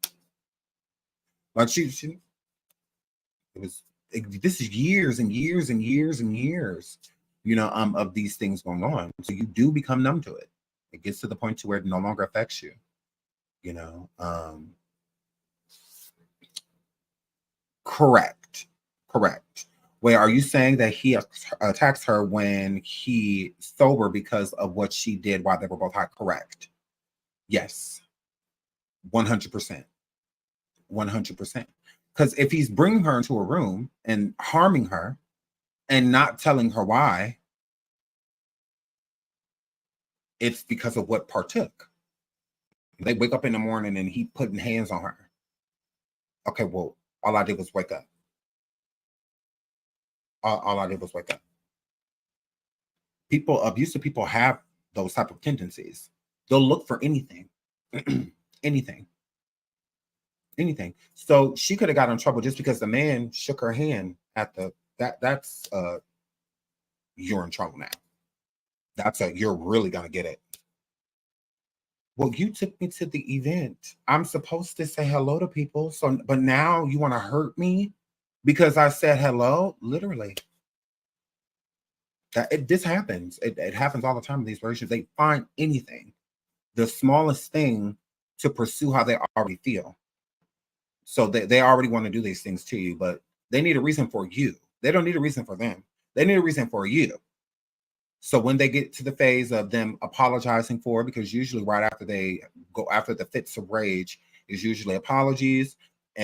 Like this is years and years and years and years, you know, of these things going on. So you do become numb to it. It gets to the point to where it no longer affects you, you know. Correct. Wait, are you saying that he attacks her when he's sober because of what she did while they were both high? Correct. Yes. 100%. 100%. Because if he's bringing her into a room and harming her and not telling her why, it's because of what partook. They wake up in the morning and he putting hands on her. Okay, well, all I did was wake up. All I did was wake up. Abusive people have those type of tendencies. They'll look for anything. anything. So she could have got in trouble just because the man shook her hand at that's you're in trouble now. You're really gonna get it. Well, you took me to the event. I'm supposed to say hello to people. So, but now you want to hurt me? because I said hello, literally. This happens. It happens all the time in these relationships. They find anything, the smallest thing, to pursue how they already feel. So they already want to do these things to you, but they need a reason for you. They don't need a reason for them. They need a reason for you. So when they get to the phase of them apologizing for it, because usually right after they go after the fits of rage is usually apologies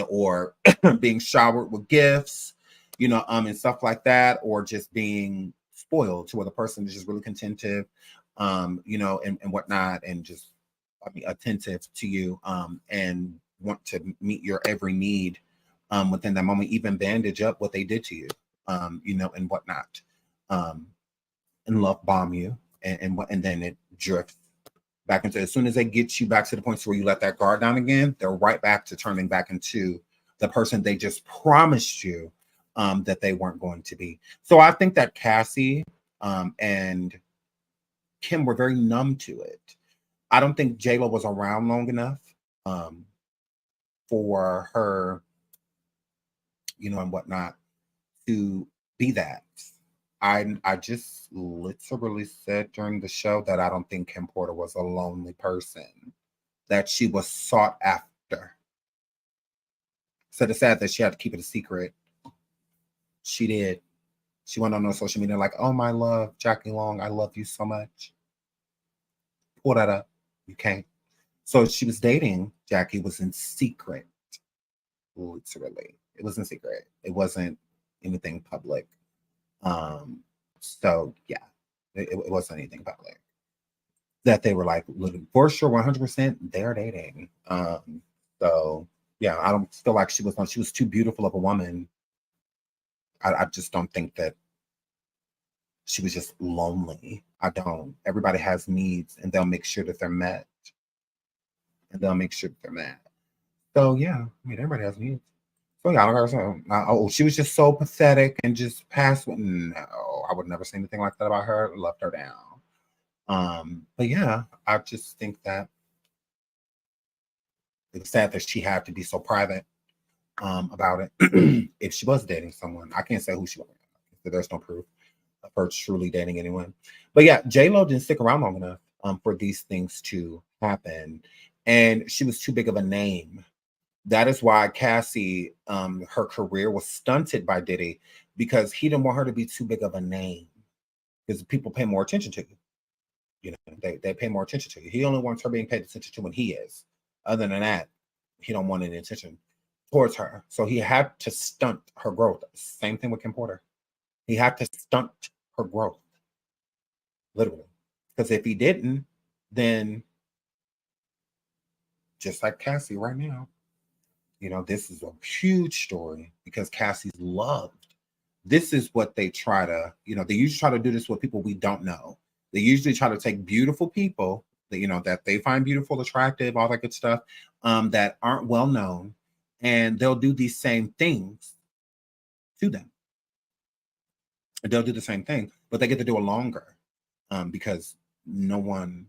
or being showered with gifts, and stuff like that, or just being spoiled to where the person is just really contentive, and whatnot, and just attentive to you, and want to meet your every need within that moment, even bandage up what they did to you, and whatnot. And love bomb you, and then it drifts back into, as soon as they get you back to the point where you let that guard down again, they're right back to turning back into the person they just promised you that they weren't going to be. So I think that Cassie and Kim were very numb to it. I don't think J-Lo was around long enough for her, and whatnot, to be that. I just literally said during the show that I don't think Kim Porter was a lonely person, that she was sought after. So it's sad that she had to keep it a secret. She did. She went on social media like, oh, my love, Jackie Long, I love you so much. Pull that up. You can't. So she was dating Jackie, was in secret. Literally. It was in secret. It wasn't anything public. So yeah, it wasn't anything public that they were like, for sure, 100% they're dating. So yeah, I don't feel like she was too beautiful of a woman. I just don't think that she was just lonely. I don't. Everybody has needs, and they'll make sure that they're met. So yeah, everybody has needs. So yeah, I don't know. She was just so pathetic and just past. No, I would never say anything like that about her. Left her down. But yeah, I just think that it's sad that she had to be so private about it. If she was dating someone, I can't say who she was. There's no proof of her truly dating anyone. But yeah, J-Lo didn't stick around long enough for these things to happen, and she was too big of a name. That is why Cassie, her career was stunted by Diddy, because he didn't want her to be too big of a name, because people pay more attention to you. They pay more attention to you. He only wants her being paid attention to when he is. Other than that, he don't want any attention towards her. So he had to stunt her growth. Same thing with Kim Porter. He had to stunt her growth, literally. Because if he didn't, then just like Cassie right now, this is a huge story because Cassie's loved. This is what they try to, they usually try to do this with people we don't know. They usually try to take beautiful people that, that they find beautiful, attractive, all that good stuff, that aren't well known, and they'll do these same things to them. They'll do the same thing, but they get to do it longer because no one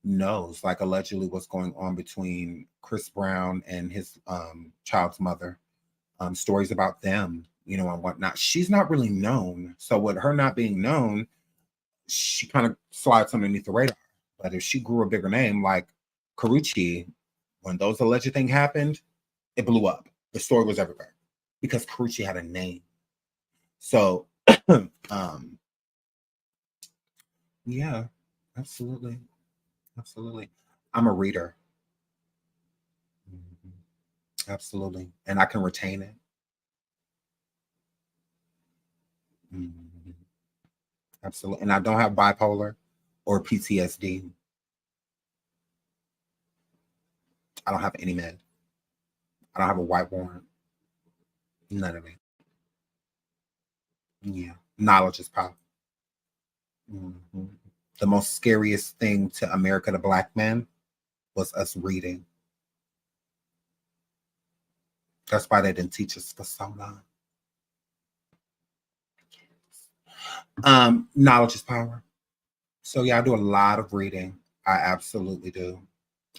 knows, like allegedly what's going on between Chris Brown and his child's mother, stories about them, and whatnot. She's not really known. So with her not being known, she kind of slides underneath the radar. But if she grew a bigger name like Karrueche, when those alleged things happened, it blew up. The story was everywhere because Karrueche had a name. So yeah, absolutely. I'm a reader. Absolutely. And I can retain it. Absolutely. And I don't have bipolar or PTSD. I don't have any med. I don't have a white warrant. None of it. Yeah. Knowledge is power. The most scariest thing to America, the black man, was us reading. That's why they didn't teach us for so long. Knowledge is power. So yeah, I do a lot of reading. I absolutely do.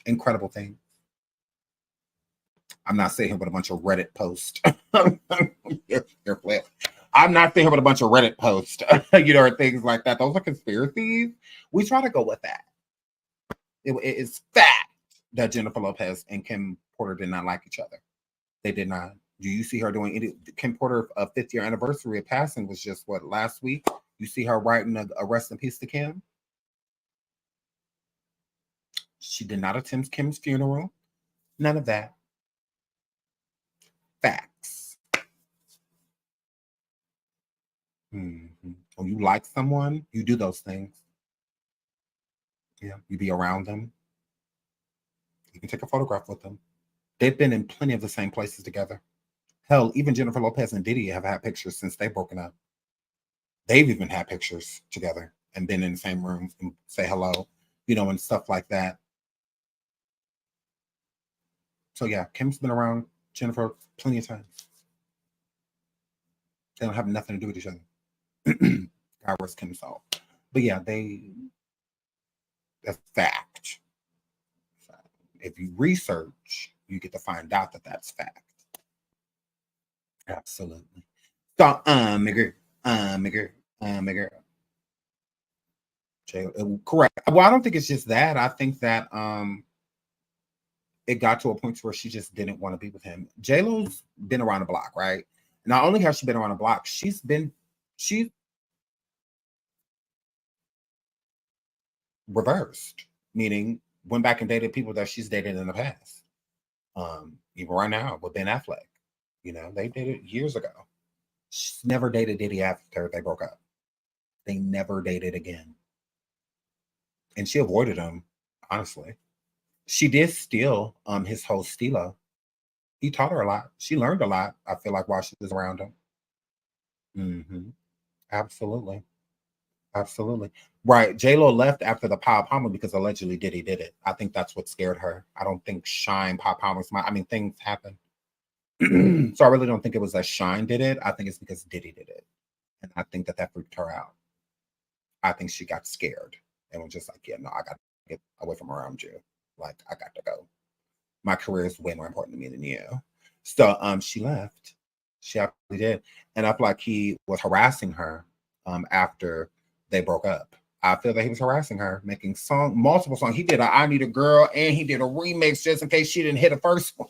Incredible things. I'm not sitting here with a bunch of Reddit posts. You're flip. I'm not sitting here with a bunch of Reddit posts, or things like that. Those are conspiracies. We try to go with that. It is fact that Jennifer Lopez and Kim Porter did not like each other. They did not. Do you see her doing any? Kim Porter, a 5th year anniversary of passing was just what, last week? You see her writing a rest in peace to Kim? She did not attend Kim's funeral. None of that. Facts. When you like someone, you do those things. Yeah, you be around them. You can take a photograph with them. They've been in plenty of the same places together. Hell, even Jennifer Lopez and Diddy have had pictures since they've broken up. They've even had pictures together and been in the same room and say hello, and stuff like that. So yeah, Kim's been around Jennifer plenty of times. They don't have nothing to do with each other. God rest Kim's soul. But yeah, that's fact. If you research, you get to find out that that's fact. Absolutely. So, my girl. Correct. Well, I don't think it's just that. I think that it got to a point where she just didn't want to be with him. J-Lo's been around the block, right? Not only has she been around the block, she's reversed, meaning went back and dated people that she's dated in the past. Even right now with Ben Affleck, they dated years ago. She's never dated Diddy after they broke up. They never dated again. And she avoided him, honestly. She did steal his whole stilo. He taught her a lot. She learned a lot, I feel like, while she was around him. Absolutely. Absolutely. Right. J-Lo left after the Pop Palmer because allegedly Diddy did it. I think that's what scared her. I don't think Shine Pop Palmer's things happen. So I really don't think it was that Shine did it. I think it's because Diddy did it. And I think that freaked her out. I think she got scared and was just like, yeah, no, I got to get away from around you. Like, I got to go. My career is way more important to me than you. So she left. She actually did. And I feel like he was harassing her after they broke up. I feel that he was harassing her, making multiple songs. He did a I Need a Girl and he did a remix just in case she didn't hit the first one.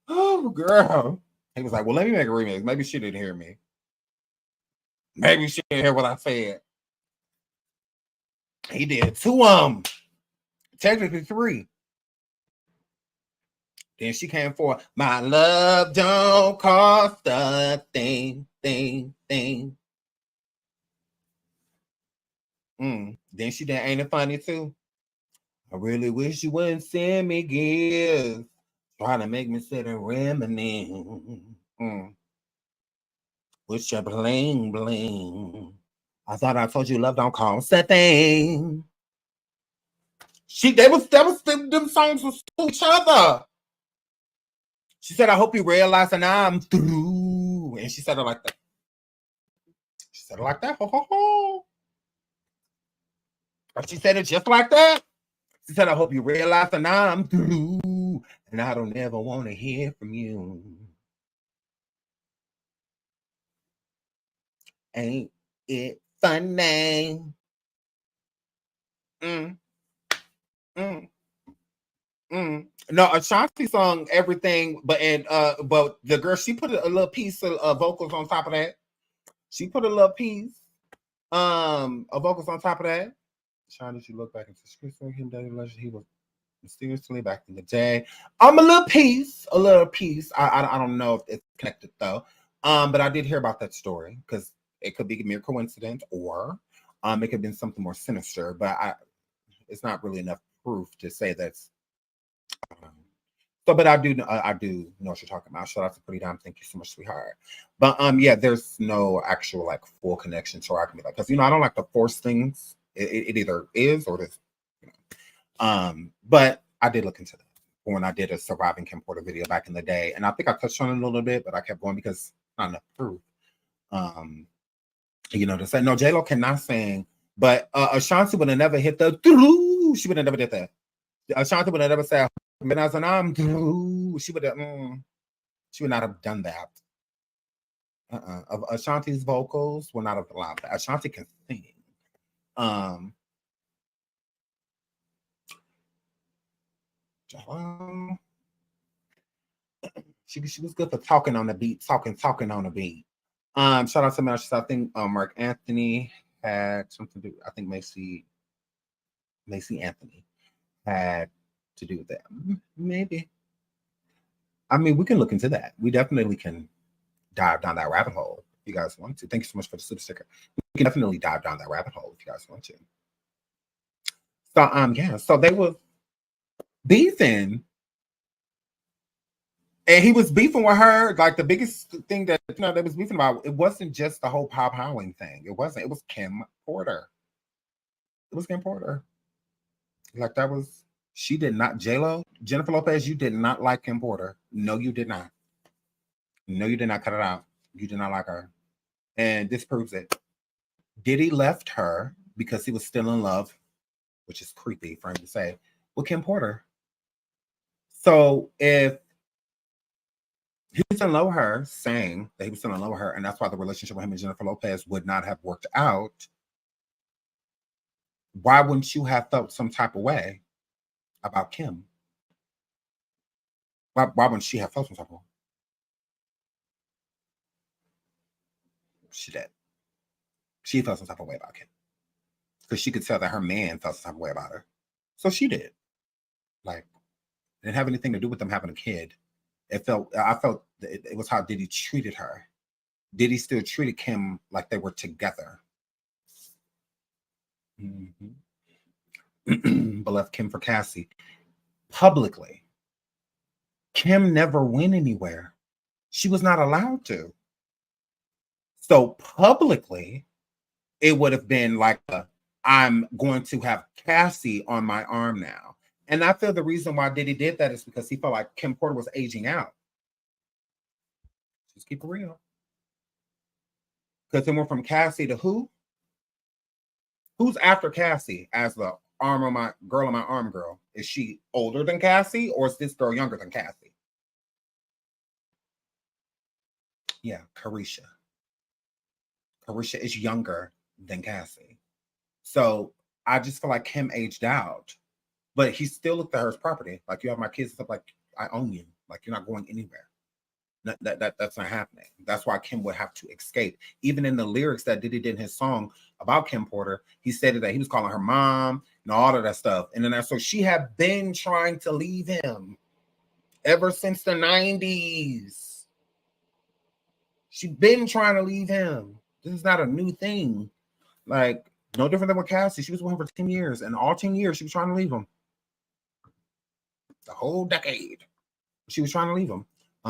Oh, girl. He was like, well, let me make a remix. Maybe she didn't hear me. Maybe she didn't hear what I said. He did 2 technically 3. Then she came for My Love Don't Cost a Thing. Then she did Ain't It Funny too. I really wish you wouldn't send me gifts. Trying to make me sit and reminisce. With your bling bling. I thought I told you love don't cost a thing. Them songs was to each other. She said, I hope you realize that now I'm through. And she said it like that. She said it like that. Ho, ho, ho. But she said it just like that. She said, I hope you realize that now I'm through. And I don't ever want to hear from you. Ain't it funny? No, Ashanti sung everything, but the girl, she put a little piece of vocals on top of that. She put a little piece of vocals on top of that. Sean, did you look back into the script for him? He was mysteriously back in the day. A little piece. I don't know if it's connected though. But I did hear about that story because it could be a mere coincidence or it could have been something more sinister. But it's not really enough proof to say that's. But I do know what you're talking about. Shout out to Pretty Dime. Thank you so much, sweetheart. But yeah, there's no actual like full connection, so I can be like, because I don't like to force things. It either is or it is. But I did look into that when I did a Surviving Kim Porter video back in the day, and I think I touched on it a little bit, but I kept going because not enough proof. To say no, J-Lo cannot sing But Ashanti would have never hit the through. She would have never did that. Ashanti would have never said, "When I was an arm through." She would have. She would not have done that. Of Ashanti's vocals were not allowed that. Ashanti can sing. She was good for talking on the beat, talking on the beat. Shout out to Mash. I think Mark Anthony had something to do. I think Macy Anthony had to do with that. Maybe. I mean, we can look into that. We definitely can dive down that rabbit hole if you guys want to. Thank you so much for the super sticker. We can definitely dive down that rabbit hole if you guys want to. So yeah, so they were beefing. And he was beefing with her. Like the biggest thing that they was beefing about, it wasn't just the whole pow-powing thing. It wasn't. It was Kim Porter. It was Kim Porter. Like that was. She did not. J-Lo, Jennifer Lopez, you did not like Kim Porter. No, you did not. No, you did not. Cut it out. You did not like her, and this proves it. Diddy left her because he was still in love, which is creepy for him to say, with Kim Porter. So if he was in love with her, saying that he was still in love with her, and that's why the relationship with him and Jennifer Lopez would not have worked out. Why wouldn't you have felt some type of way about Kim? Why wouldn't she have felt some type of way? She did. She felt some type of way about Kim. Because she could tell that her man felt some type of way about her. So she did. Like, it didn't have anything to do with them having a kid. I felt it was how Diddy treated her. Diddy still treated Kim like they were together. But left Kim for Cassie. Publicly, Kim never went anywhere. She was not allowed to. So publicly, it would have been like I'm going to have Cassie on my arm now. And I feel the reason why Diddy did that is because he felt like Kim Porter was aging out. Just keep it real. Because it went from Cassie to who? Who's after Cassie as the arm of my girl on my arm girl? Is she older than Cassie or is this girl younger than Cassie? Yeah, Carisha. Carisha is younger than Cassie. So I just feel like Kim aged out. But he still looked at her as property. Like, you have my kids and stuff, like, I own you. Like, you're not going anywhere. That's not happening. That's why Kim would have to escape. Even in the lyrics that Diddy did in his song about Kim Porter, he stated that he was calling her mom and all of that stuff. And then so she had been trying to leave him ever since the 90s. She'd been trying to leave him. This is not a new thing. Like, no different than with Cassie. She was with him for 10 years. And all 10 years, she was trying to leave him. The whole decade. She was trying to leave him.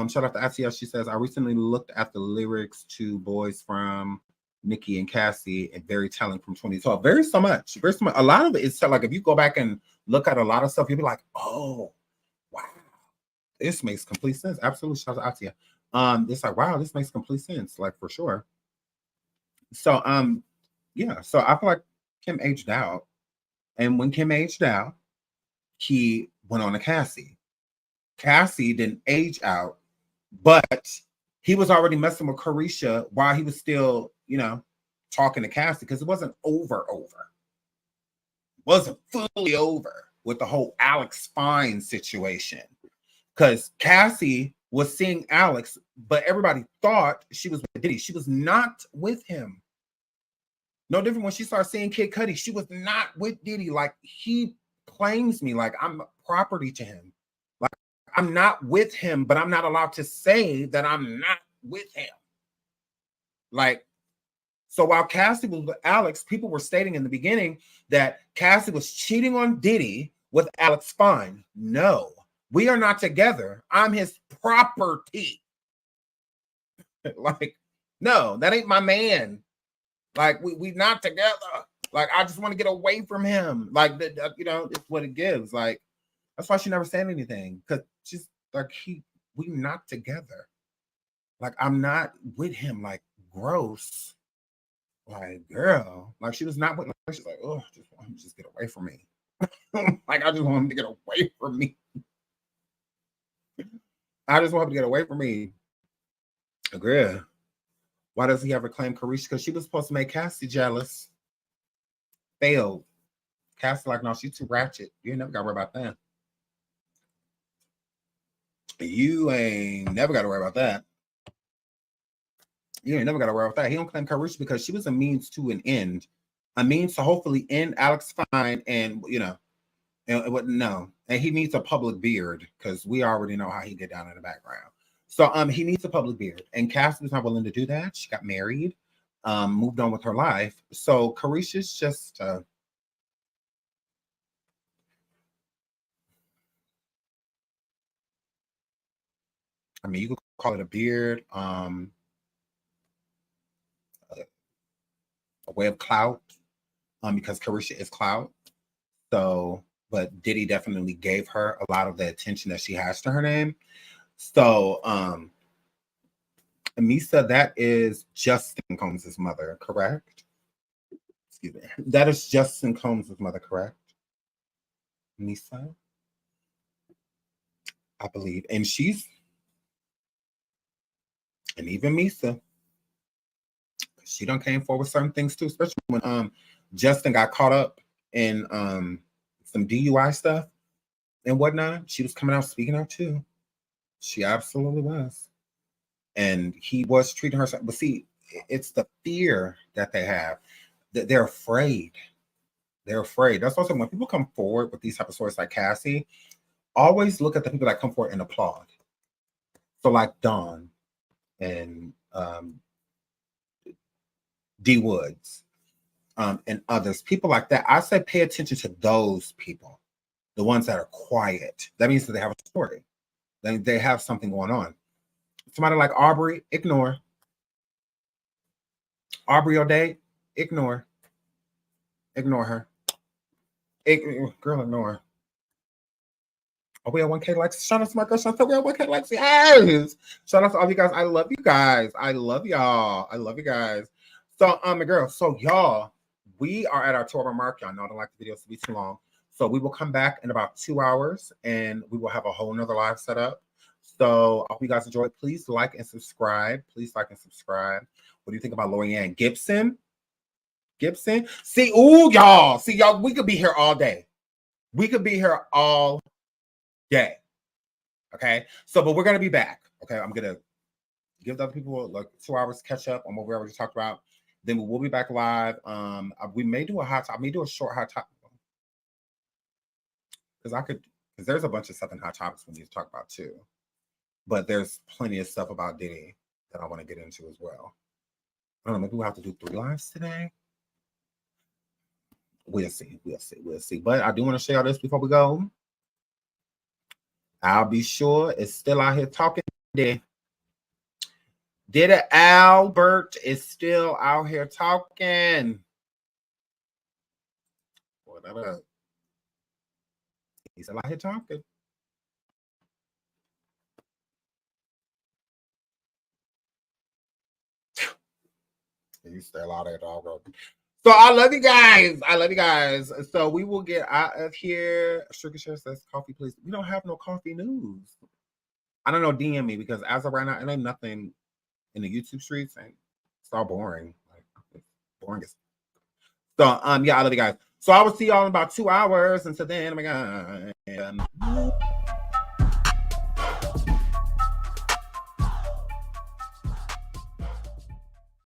Shout out to Atia. She says, I recently looked at the lyrics to Boys from Nicki and Cassie, and very telling from 2012. Very so much. A lot of it is like, if you go back and look at a lot of stuff, you'll be like, oh, wow. This makes complete sense. Absolutely. Shout out to Atia. It's like, wow, this makes complete sense. Like, for sure. So, yeah. So I feel like Kim aged out. And when Kim aged out, he went on to Cassie. Cassie didn't age out, but he was already messing with Carisha while he was still, talking to Cassie, because it wasn't over. It wasn't fully over with the whole Alex Fine situation. Because Cassie was seeing Alex, but everybody thought she was with Diddy. She was not with him. No different when she started seeing Kid Cudi. She was not with Diddy. Like, he claims me like I'm property to him. Like, I'm not with him, but I'm not allowed to say that I'm not with him. Like, so while Cassie was with Alex, people were stating in the beginning that Cassie was cheating on Diddy with Alex Fine. No, we are not together. I'm his property. Like, no, that ain't my man. Like, we not together. Like, I just want to get away from him. Like, it's what it gives. Like, that's why she never said anything. Because she's like, we not together. Like, I'm not with him. Like, gross. Like, girl, like she was not with. Like, she's like, oh, just want him to just get away from me. Like, I just want him to get away from me. I just want him to get away from me. Girl, why does he ever claim Carisha? Because she was supposed to make Cassie jealous. Failed. Cassie like, no, she's too ratchet. You ain't never got to worry about that. You ain't never got to worry about that. You ain't never got to worry about that. He don't claim Carisha because she was a means to an end. A means to hopefully end Alex Fine and, you know, and no. And he needs a public beard because we already know how he get down in the background. So he needs a public beard. And Cassie was not willing to do that. She got married, moved on with her life. So Carisha's just I mean, you could call it a beard. A way of clout, because Carisha is clout. So, but Diddy definitely gave her a lot of the attention that she has to her name. So, Misa, that is Justin Combs' mother, correct? Excuse me. That is Justin Combs' mother, correct? Misa, I believe, and even Misa. She done came forward with certain things too, especially when Justin got caught up in some DUI stuff and whatnot. She was coming out speaking out too. She absolutely was. And he was treating her. But see, it's the fear that they have. That they're afraid. They're afraid. That's also when people come forward with these type of stories like Cassie, always look at the people that come forward and applaud. So like Dawn and D Woods, and others, people like that. I say pay attention to those people, the ones that are quiet. That means that they have a story. They have something going on. Somebody like Aubrey, ignore. Aubrey O'Day, ignore. Ignore her. Girl, ignore her. Are we at 1K likes? Shout out to my girl. Shout out to 1K likes. Yes. Shout out to all you guys. I love you guys. I love y'all. I love you guys. So, my girl. So, y'all, we are at our 2-hour mark. Y'all know I don't like the videos to be too long. So, we will come back in about 2 hours and we will have a whole nother live set up. So, I hope you guys enjoy. Please like and subscribe. Please like and subscribe. What do you think about Lorianne Gibson? See, ooh, y'all. See, y'all, we could be here all day. We could be here all day. Okay. So, but we're going to be back. Okay. I'm going to give the other people like 2 hours to catch up on what we already talked about. Then we will be back live. We may do a hot topic. I may do a short hot topic. Because there's a bunch of stuff in hot topics we need to talk about too. But there's plenty of stuff about Diddy that I want to get into as well. I don't know, maybe we'll have to do 3 lives today. We'll see. But I do want to show y'all this before we go. I'll be sure it's still out here talking. Diddy Albert is still out here talking. Whatever. He's still out here talking. He's still out here talking. So I love you guys. So we will get out of here. Sugar Share says coffee, please. We don't have no coffee news. I don't know, DM me because as of right now, it ain't nothing in the YouTube streets, and it's all boring. Like it's boring as so yeah, I love you guys. So I will see y'all in about 2 hours. Until then, oh my god.